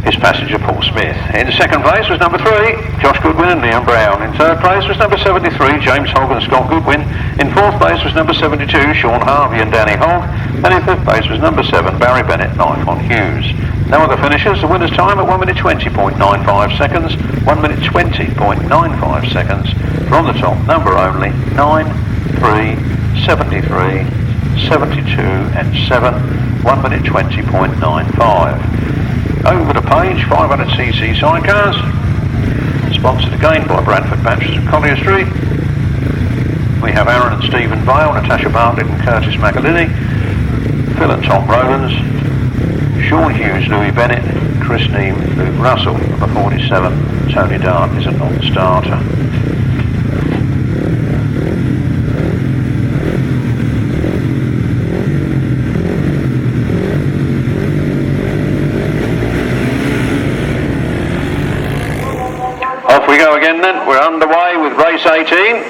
[SPEAKER 1] His passenger Paul Smith. In second place was number 3, Josh Goodwin and Liam Brown. In third place was number 73, James Hogg and Scott Goodwin. In fourth place was number 72, Sean Harvey and Danny Hogg. And in fifth place was number 7, Barry Bennett, Knife on Hughes. No other finishers. The winner's time at 1 minute 20.95 seconds. 1 minute 20.95 seconds. From the top, number only, 9, 3, 73, 72 and 7. 1 minute 20.95. Over the page, 500cc sidecars, sponsored again by Bradford Batteries of Collier Street. We have Aaron and Stephen Vale, Natasha Bartlett and Curtis McAlini, Phil and Tom Rowlands, Sean Hughes, Louis Bennett, Chris Neame, Luke Russell, number 47, Tony Dart is a non-starter. Off we go again then. We're underway with race 18.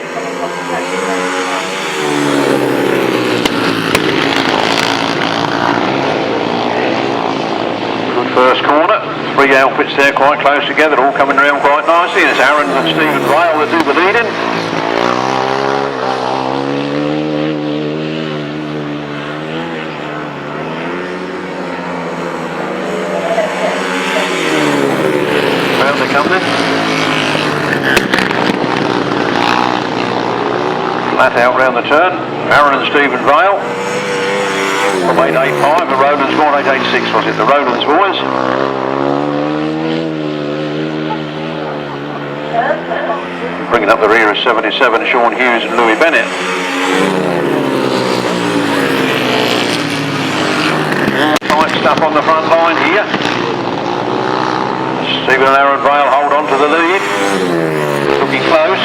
[SPEAKER 1] Good first corner. 3 outfits there quite close together, all coming around quite nicely. It's Aaron and Stephen Vale that do the leading. Round they come then. Flat out round the turn. Aaron and Stephen Vale. From 885, the Rowlands boys, 886 was it, the Rowlands boys. Bringing up the rear is 77, Sean Hughes and Louis Bennett. Tight stuff on the front line here. Stephen and Aaron Vale hold on to the lead. Looking close.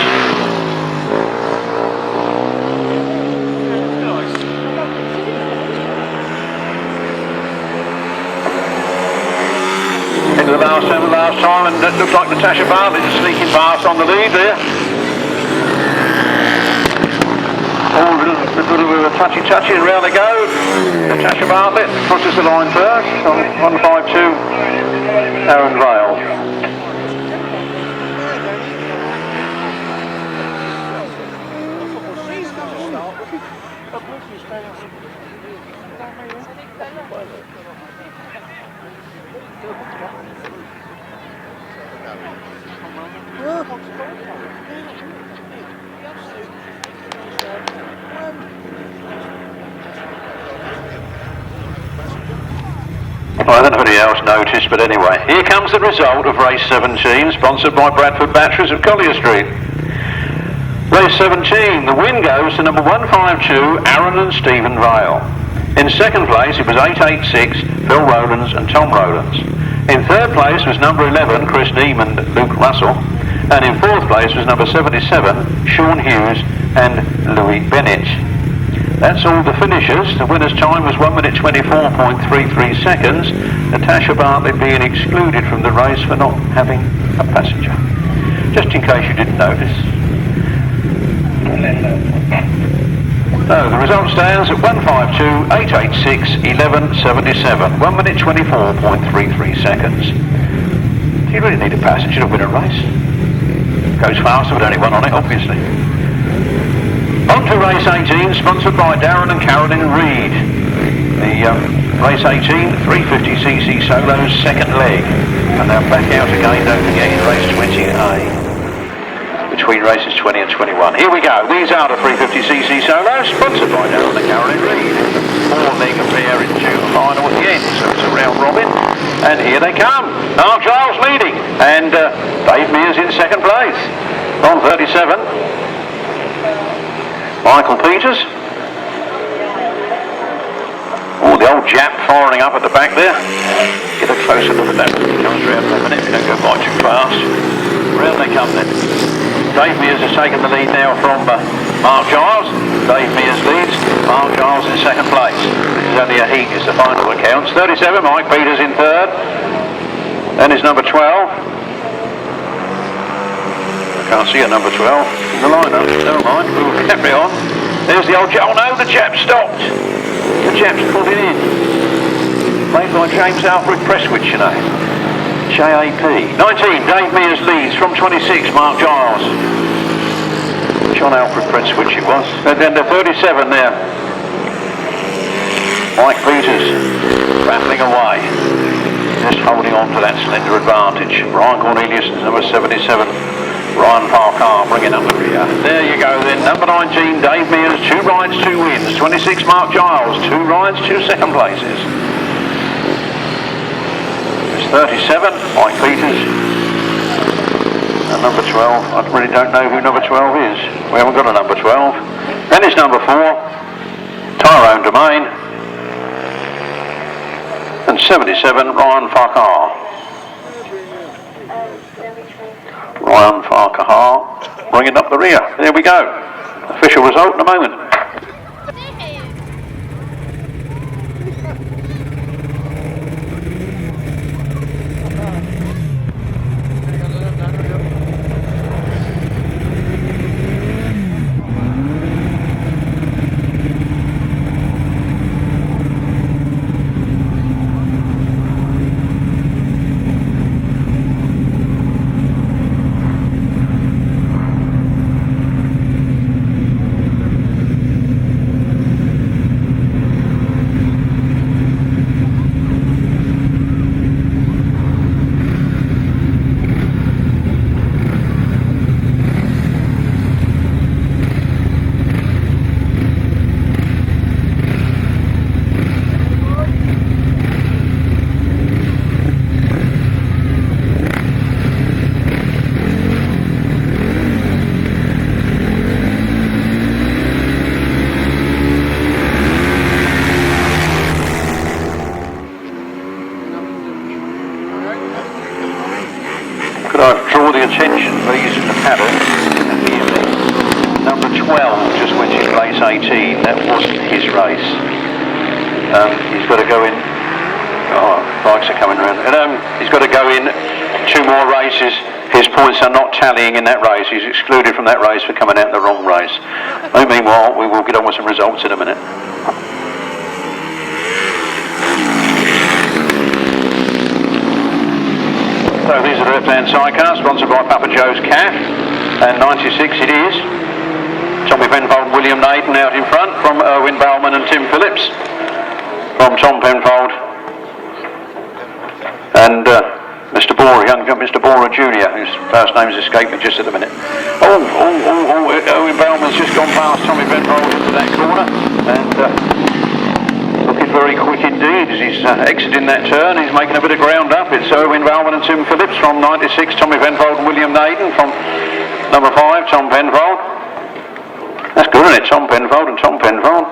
[SPEAKER 1] Into the last 7 last time, and it looked like Natasha Bartlett sneaking past on the lead there. All a little touchy, and round they go. Natasha Bartlett crosses the line first on 152 Aaron Vale. I don't know if anyone else noticed, but anyway, here comes the result of race 17, sponsored by Bradford Batteries of Collier Street. Race 17, the win goes to number 152, Aaron and Stephen Vale. In second place, it was 886, Phil Rowlands and Tom Rowlands. In third place was number 11, Chris Neem and Luke Russell. And in fourth place was number 77, Sean Hughes and Louis Bennett. That's all the finishers. The winner's time was 1 minute 24.33 seconds. Natasha Bartlett being excluded from the race for not having a passenger. Just in case you didn't notice. No, the result stands at 152, 886, 1177. 1 minute 24.33 seconds. Do you really need a passenger to win a race? Goes faster with only one on it, obviously. On to race 18, sponsored by Darren and Carolyn Reid. The race 18, 350cc solos, second leg. And they're back out again, don't forget, in race 20A. Between races 20 and 21. Here we go. These are the 350cc solos, sponsored by Darren and Carolyn Reid. Four-leg affair into the final at the end, so it's a round robin. And here they come. Mark Giles leading, and Dave Mears in second place. On 37. Michael Peters. Oh, the old Jap firing up at the back there. Get a closer look at that when he comes round in a minute. Don't go by too fast. Round they come then. Dave Mears has taken the lead now from Mark Giles. Dave Mears leads. Mark Giles in second place. This is only a heat, it's the final that counts. 37, Mike Peters in third. Then is number 12. Can't see a number 12 in the lineup. Never mind, we'll carry on. There's the old Jap. Oh no, the Jap stopped. The Jap's pulling in. Made by James Alfred Presswich, you know. JAP. 19, Dave Mears leads from 26, Mark Giles. John Alfred Presswich it was. And then the 37 there. Mike Peters rattling away. Just holding on to that slender advantage. Brian Cornelius, number 77. Ryan Parker bringing up the rear. There you go then, number 19, Dave Mears, 2 rides, 2 wins. 26, Mark Giles, 2 rides, 2 second places. It's 37, Mike Peters. And number 12, I really don't know who number 12 is. We haven't got a number 12. Then it's number 4, Tyrone Domain. And 77, Ryan Farquhar. Ryan Farquhar bringing up the rear. There we go. Official result in a moment. Attention please in the paddock and hear me. Number 12 just went in race 18. That wasn't his race. He's got to go in. Oh, bikes are coming around. He's got to go in 2 more races. His points are not tallying in that race. He's excluded from that race for coming out in the wrong race. Meanwhile, we will get on with some results in a minute. So these are the left-hand sidecars, sponsored by Papa Joe's Calf, and 96 it is. Tommy Penfold and William Naden out in front from Adrian Balman and Tim Phillips, from Tom Penfold and Mr. Bora, young Mr. Bora Jr., whose first name's escaped me just at the minute. Adrian Balman's just gone past Tommy Penfold into that corner, and looking very quick indeed as he's exiting that turn. He's making a bit of ground up. It's Adrian Balman and Tim Phillips from 96, Tommy Penfold and William Naden from number 5, Tom Penfold. That's good, isn't it? Tom Penfold and Tom Penfold.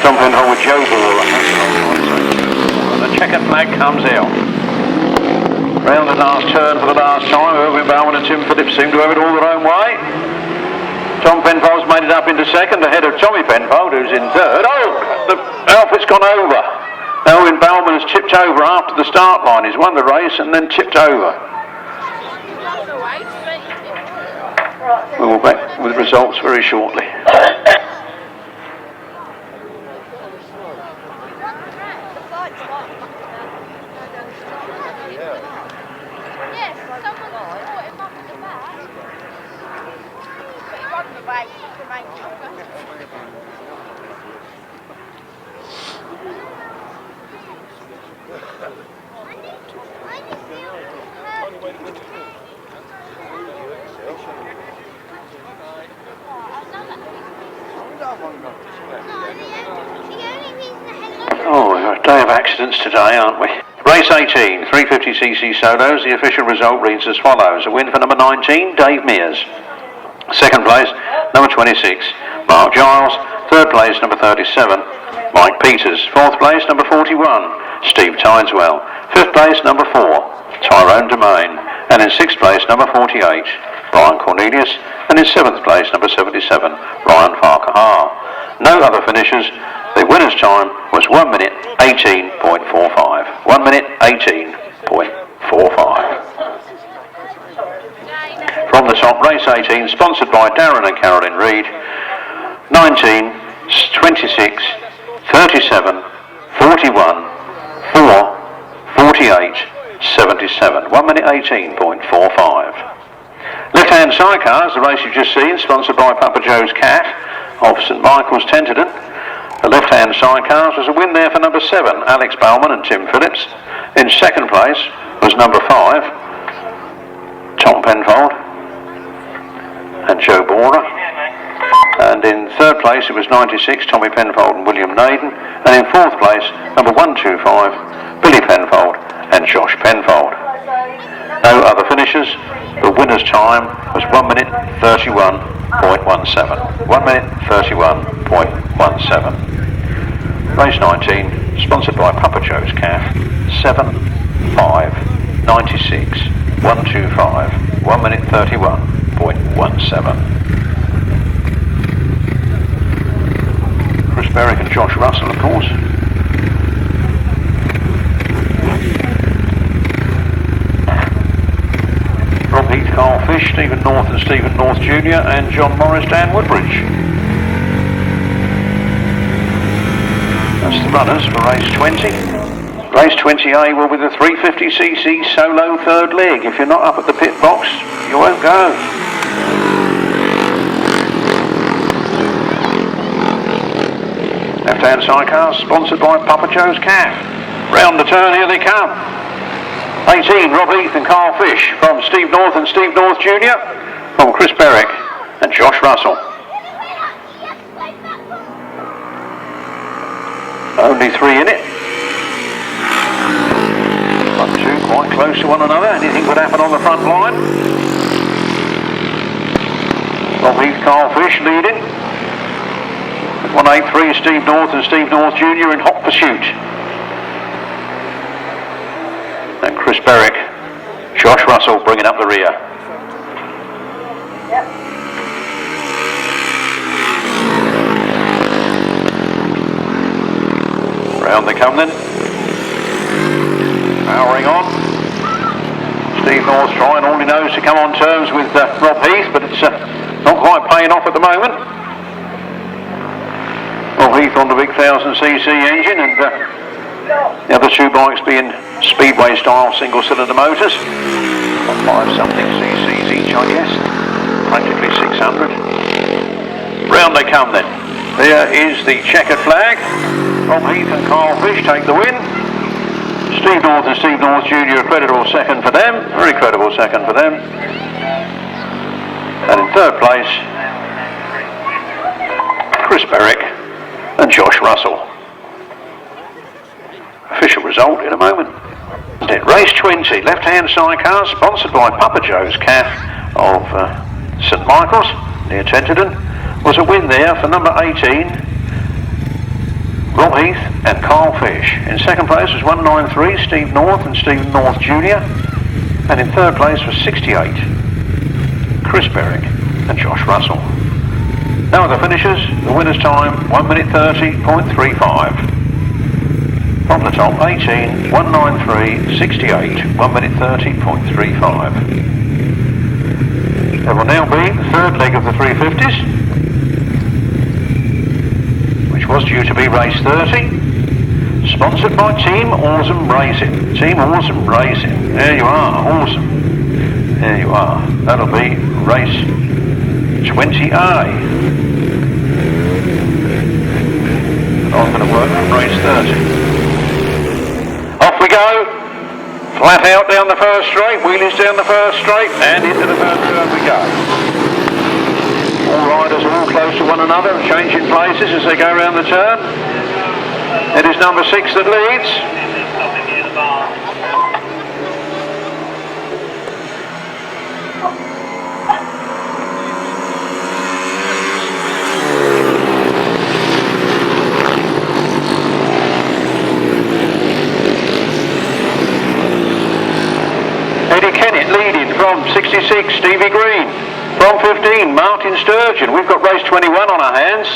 [SPEAKER 1] Tom Penfold with Joe Bora. And the checkered flag comes out. Round the last turn for the last time. Adrian Balman and Tim Phillips seem to have it all their own way. Tom Penfold's made it up into second ahead of Tommy Penfold, who's in third. Oh, the outfit's gone over. Adrian Balman has tipped over after the start line. He's won the race and then tipped over. We will be back with results very shortly. Oh, we've got a day of accidents today, aren't we? Race 18, 350cc solos. The official result reads as follows. A win for number 19, Dave Mears. Second place, number 26, Mark Giles. Third place, number 37, Mike Peters. Fourth place, number 41, Steve Tideswell. Fifth place, number 4, Tyrone Domain. And in sixth place, number 48, Brian Cornelius. And in seventh place, number 77, Ryan Farquhar. No other finishers. The winner's time was 1 minute 18.45. 1 minute 18.45. From the top, race 18, sponsored by Darren and Carolyn Reid. 19, 26, 37, 41, 4, 48, 77. 1 minute 18.45. Left-hand sidecars, the race you've just seen, sponsored by Papa Joe's Calf of St Michael's, Tenterden. The left-hand sidecars was a win there for number 7, Alex Balman and Tim Phillips. In second place was number 5, Tom Penfold and Joe Bora. And in third place it was 96, Tommy Penfold and William Naden. And in fourth place, number 125, Billy Penfold and Josh Penfold. No other finishers. The winner's time was 1 minute 31.17. 1 minute 31.17. Race 19, sponsored by Papa Joe's Calf. 7, 5, 96, 125. 1 minute 31.17. Chris Berwick and Josh Russell, of course. Rob Heath, Carl Fish, Stephen North and Stephen North Jr. and John Morris, Dan Woodbridge. That's the runners for race 20. Race 20A will be the 350cc solo third leg. If you're not up at the pit box, you won't go. Left-hand sidecars, sponsored by Papa Joe's Calf. Round the turn, here they come. 18, Rob Heath and Carl Fish from Steve North and Steve North Jr. From Chris Berwick and Josh Russell. Only 3 in it. 1, 2, quite close to one another. Anything could happen on the front line. Rob Heath, Carl Fish leading. 183, Steve North and Steve North Jr. in hot pursuit. And Chris Berwick, Josh Russell bringing up the rear. Yep. Round they come then. Powering on. Steve North trying all he knows to come on terms with Rob Heath, but it's not quite paying off at the moment. Rob Heath on the big 1000cc engine, and the other two bikes being speedway style single cylinder motors. 5 something cc's each, I guess. Practically 600. Round they come then. There is the checkered flag. Rob Heath and Carl Fish take the win. Steve North and Steve North Jr. a credible second for them. Very credible second for them. And in third place, Chris Berwick and Josh Russell. Official result in a moment. Then race 20, left-hand sidecar, sponsored by Papa Joe's Cafe of St Michael's near Tenterden. Was a win there for number 18, Rob Heath and Carl Fish. In second place was 193, Steve North and Steve North Jr. And in third place was 68, Chris Berwick and Josh Russell. Now the finishers, the winner's time 1 minute 30.35. From the top, 18, 193, 68, 1 minute 30.35. There will now be the third leg of the 350s, which was due to be race 30, sponsored by Team Awesome Racing. Team Awesome Racing. There you are, awesome. There you are. That'll be race 20A. And I'm going to work from race 30. Off we go, flat out down the first straight, wheelies down the first straight, and into the first turn we go. All riders are all close to one another and changing places as they go around the turn. It is number 6 that leads. Kennett leading from 66, Stevie Green. From 15, Martyn Sturgeon. We've got race 21 on our hands.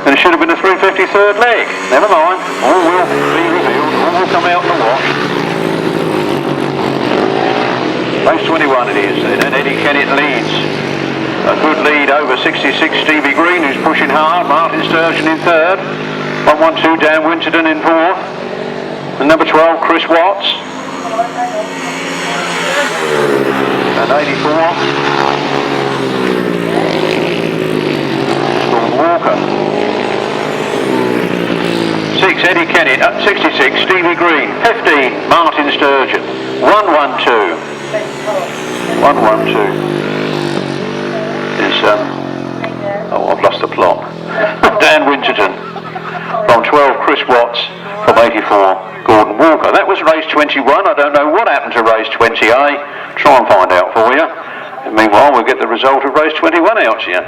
[SPEAKER 1] And it should have been a 353rd leg. Never mind. All will be revealed. All will come out in the wash. Race 21 it is. And Eddie Kennett leads. A good lead over 66, Stevie Green, who's pushing hard. Martyn Sturgeon in third. 112, Dan Winterton in fourth. And number 12, Chris Watts. And 84, Storm Walker. 6, Eddie Kennett. 66, Stevie Green. 15, Martyn Sturgeon. 112. 112 is, oh, I've lost the plot. Dan Winterton. From 12, Chris Watts. From 84, Gordon Walker. That was race 21. I don't know what happened to race 20A. Try and find out for you. And meanwhile, we'll get the result of race 21 out to you.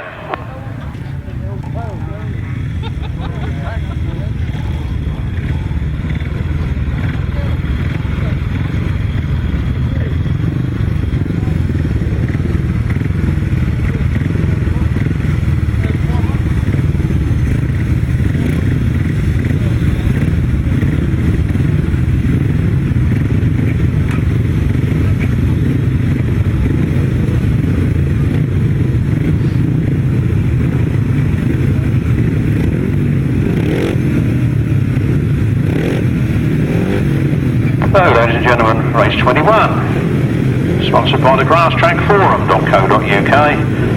[SPEAKER 1] So, ladies and gentlemen, race 21, sponsored by the Grasstrack Forum.co.uk.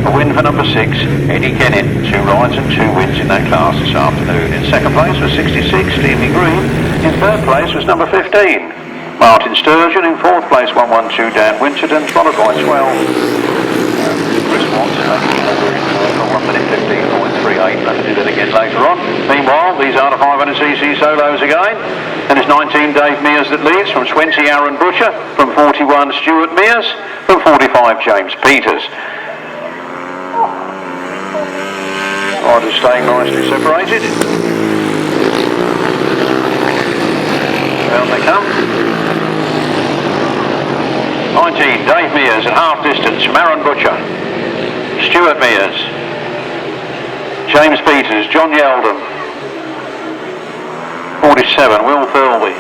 [SPEAKER 1] A win for number 6, Eddie Kennett. 2 rides and 2 wins in that class this afternoon. In second place was 66, Stevie Green. In third place was number 15, Martyn Sturgeon. In fourth place, 112, Dan Winterton, followed by 12, Chris Watts. 1 minute 15.38. Let's do that again later on. Meanwhile, these are the 500cc solos again. And it's 19, Dave Mears that leads. From 20, Aaron Butcher. From 41, Stuart Mears. From 45, James Peters. Riders staying nicely separated. Down they come. 19, Dave Mears at half distance from Aaron Butcher. Stuart Mears. James Peters, John Yeldon. 47, Will Thirlby.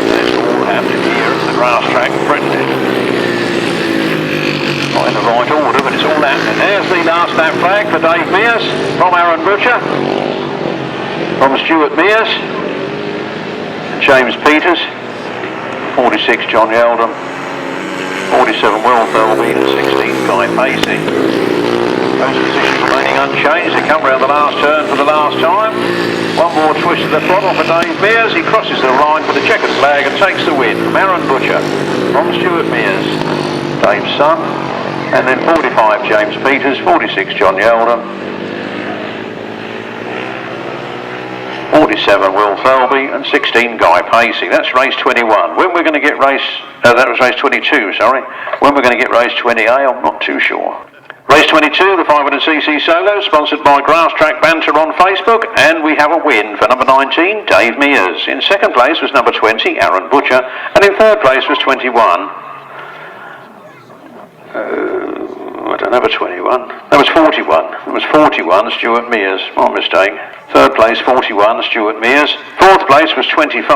[SPEAKER 1] That's all happening here at the Grasstrack, Frittenden. Not in the right order, but it's all happening. There's the last lap flag for Dave Mears from Aaron Butcher, from Stuart Mears, James Peters, 46 John Yeldon, 47 Will Thirlby and 16 Guy Pacey. Those positions remaining unchanged. They come round the last turn for the last time. One more twist of the throttle for Dave Mears. He crosses the line for the checkered flag and takes the win from Aaron Butcher, from Stuart Mears, Dave's son, and then 45 James Peters, 46 John Yeldon, 47 Will Thirlby and 16 Guy Pacey. That's race 21. When we're going to get race, that was race 22, sorry. When we're going to get race 20A, I'm not too sure. Race 22, the 500cc solo, sponsored by Grasstrack Banter on Facebook, and we have a win for number 19, Dave Mears. In second place was number 20, Aaron Butcher, and in third place was 21. I don't know, number 21. That was 41. It was 41, Stuart Mears. My mistake. Third place, 41, Stuart Mears. Fourth place was 25.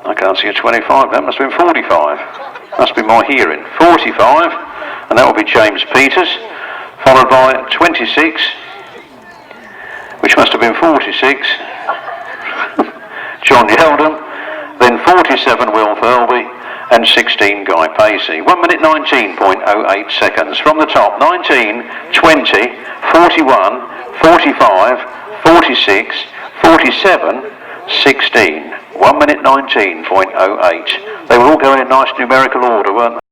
[SPEAKER 1] I can't see a 25. That must have been 45. Must be my hearing. 45, and that will be James Peters, followed by 26, which must have been 46, John Yeldon, then 47, Will Thirlby, and 16 Guy Pacey. 1 minute 19.08 seconds. From the top, 19, 20, 41, 45, 46, 47, 16. 1 minute 19.08. They were all going in nice numerical order, weren't they?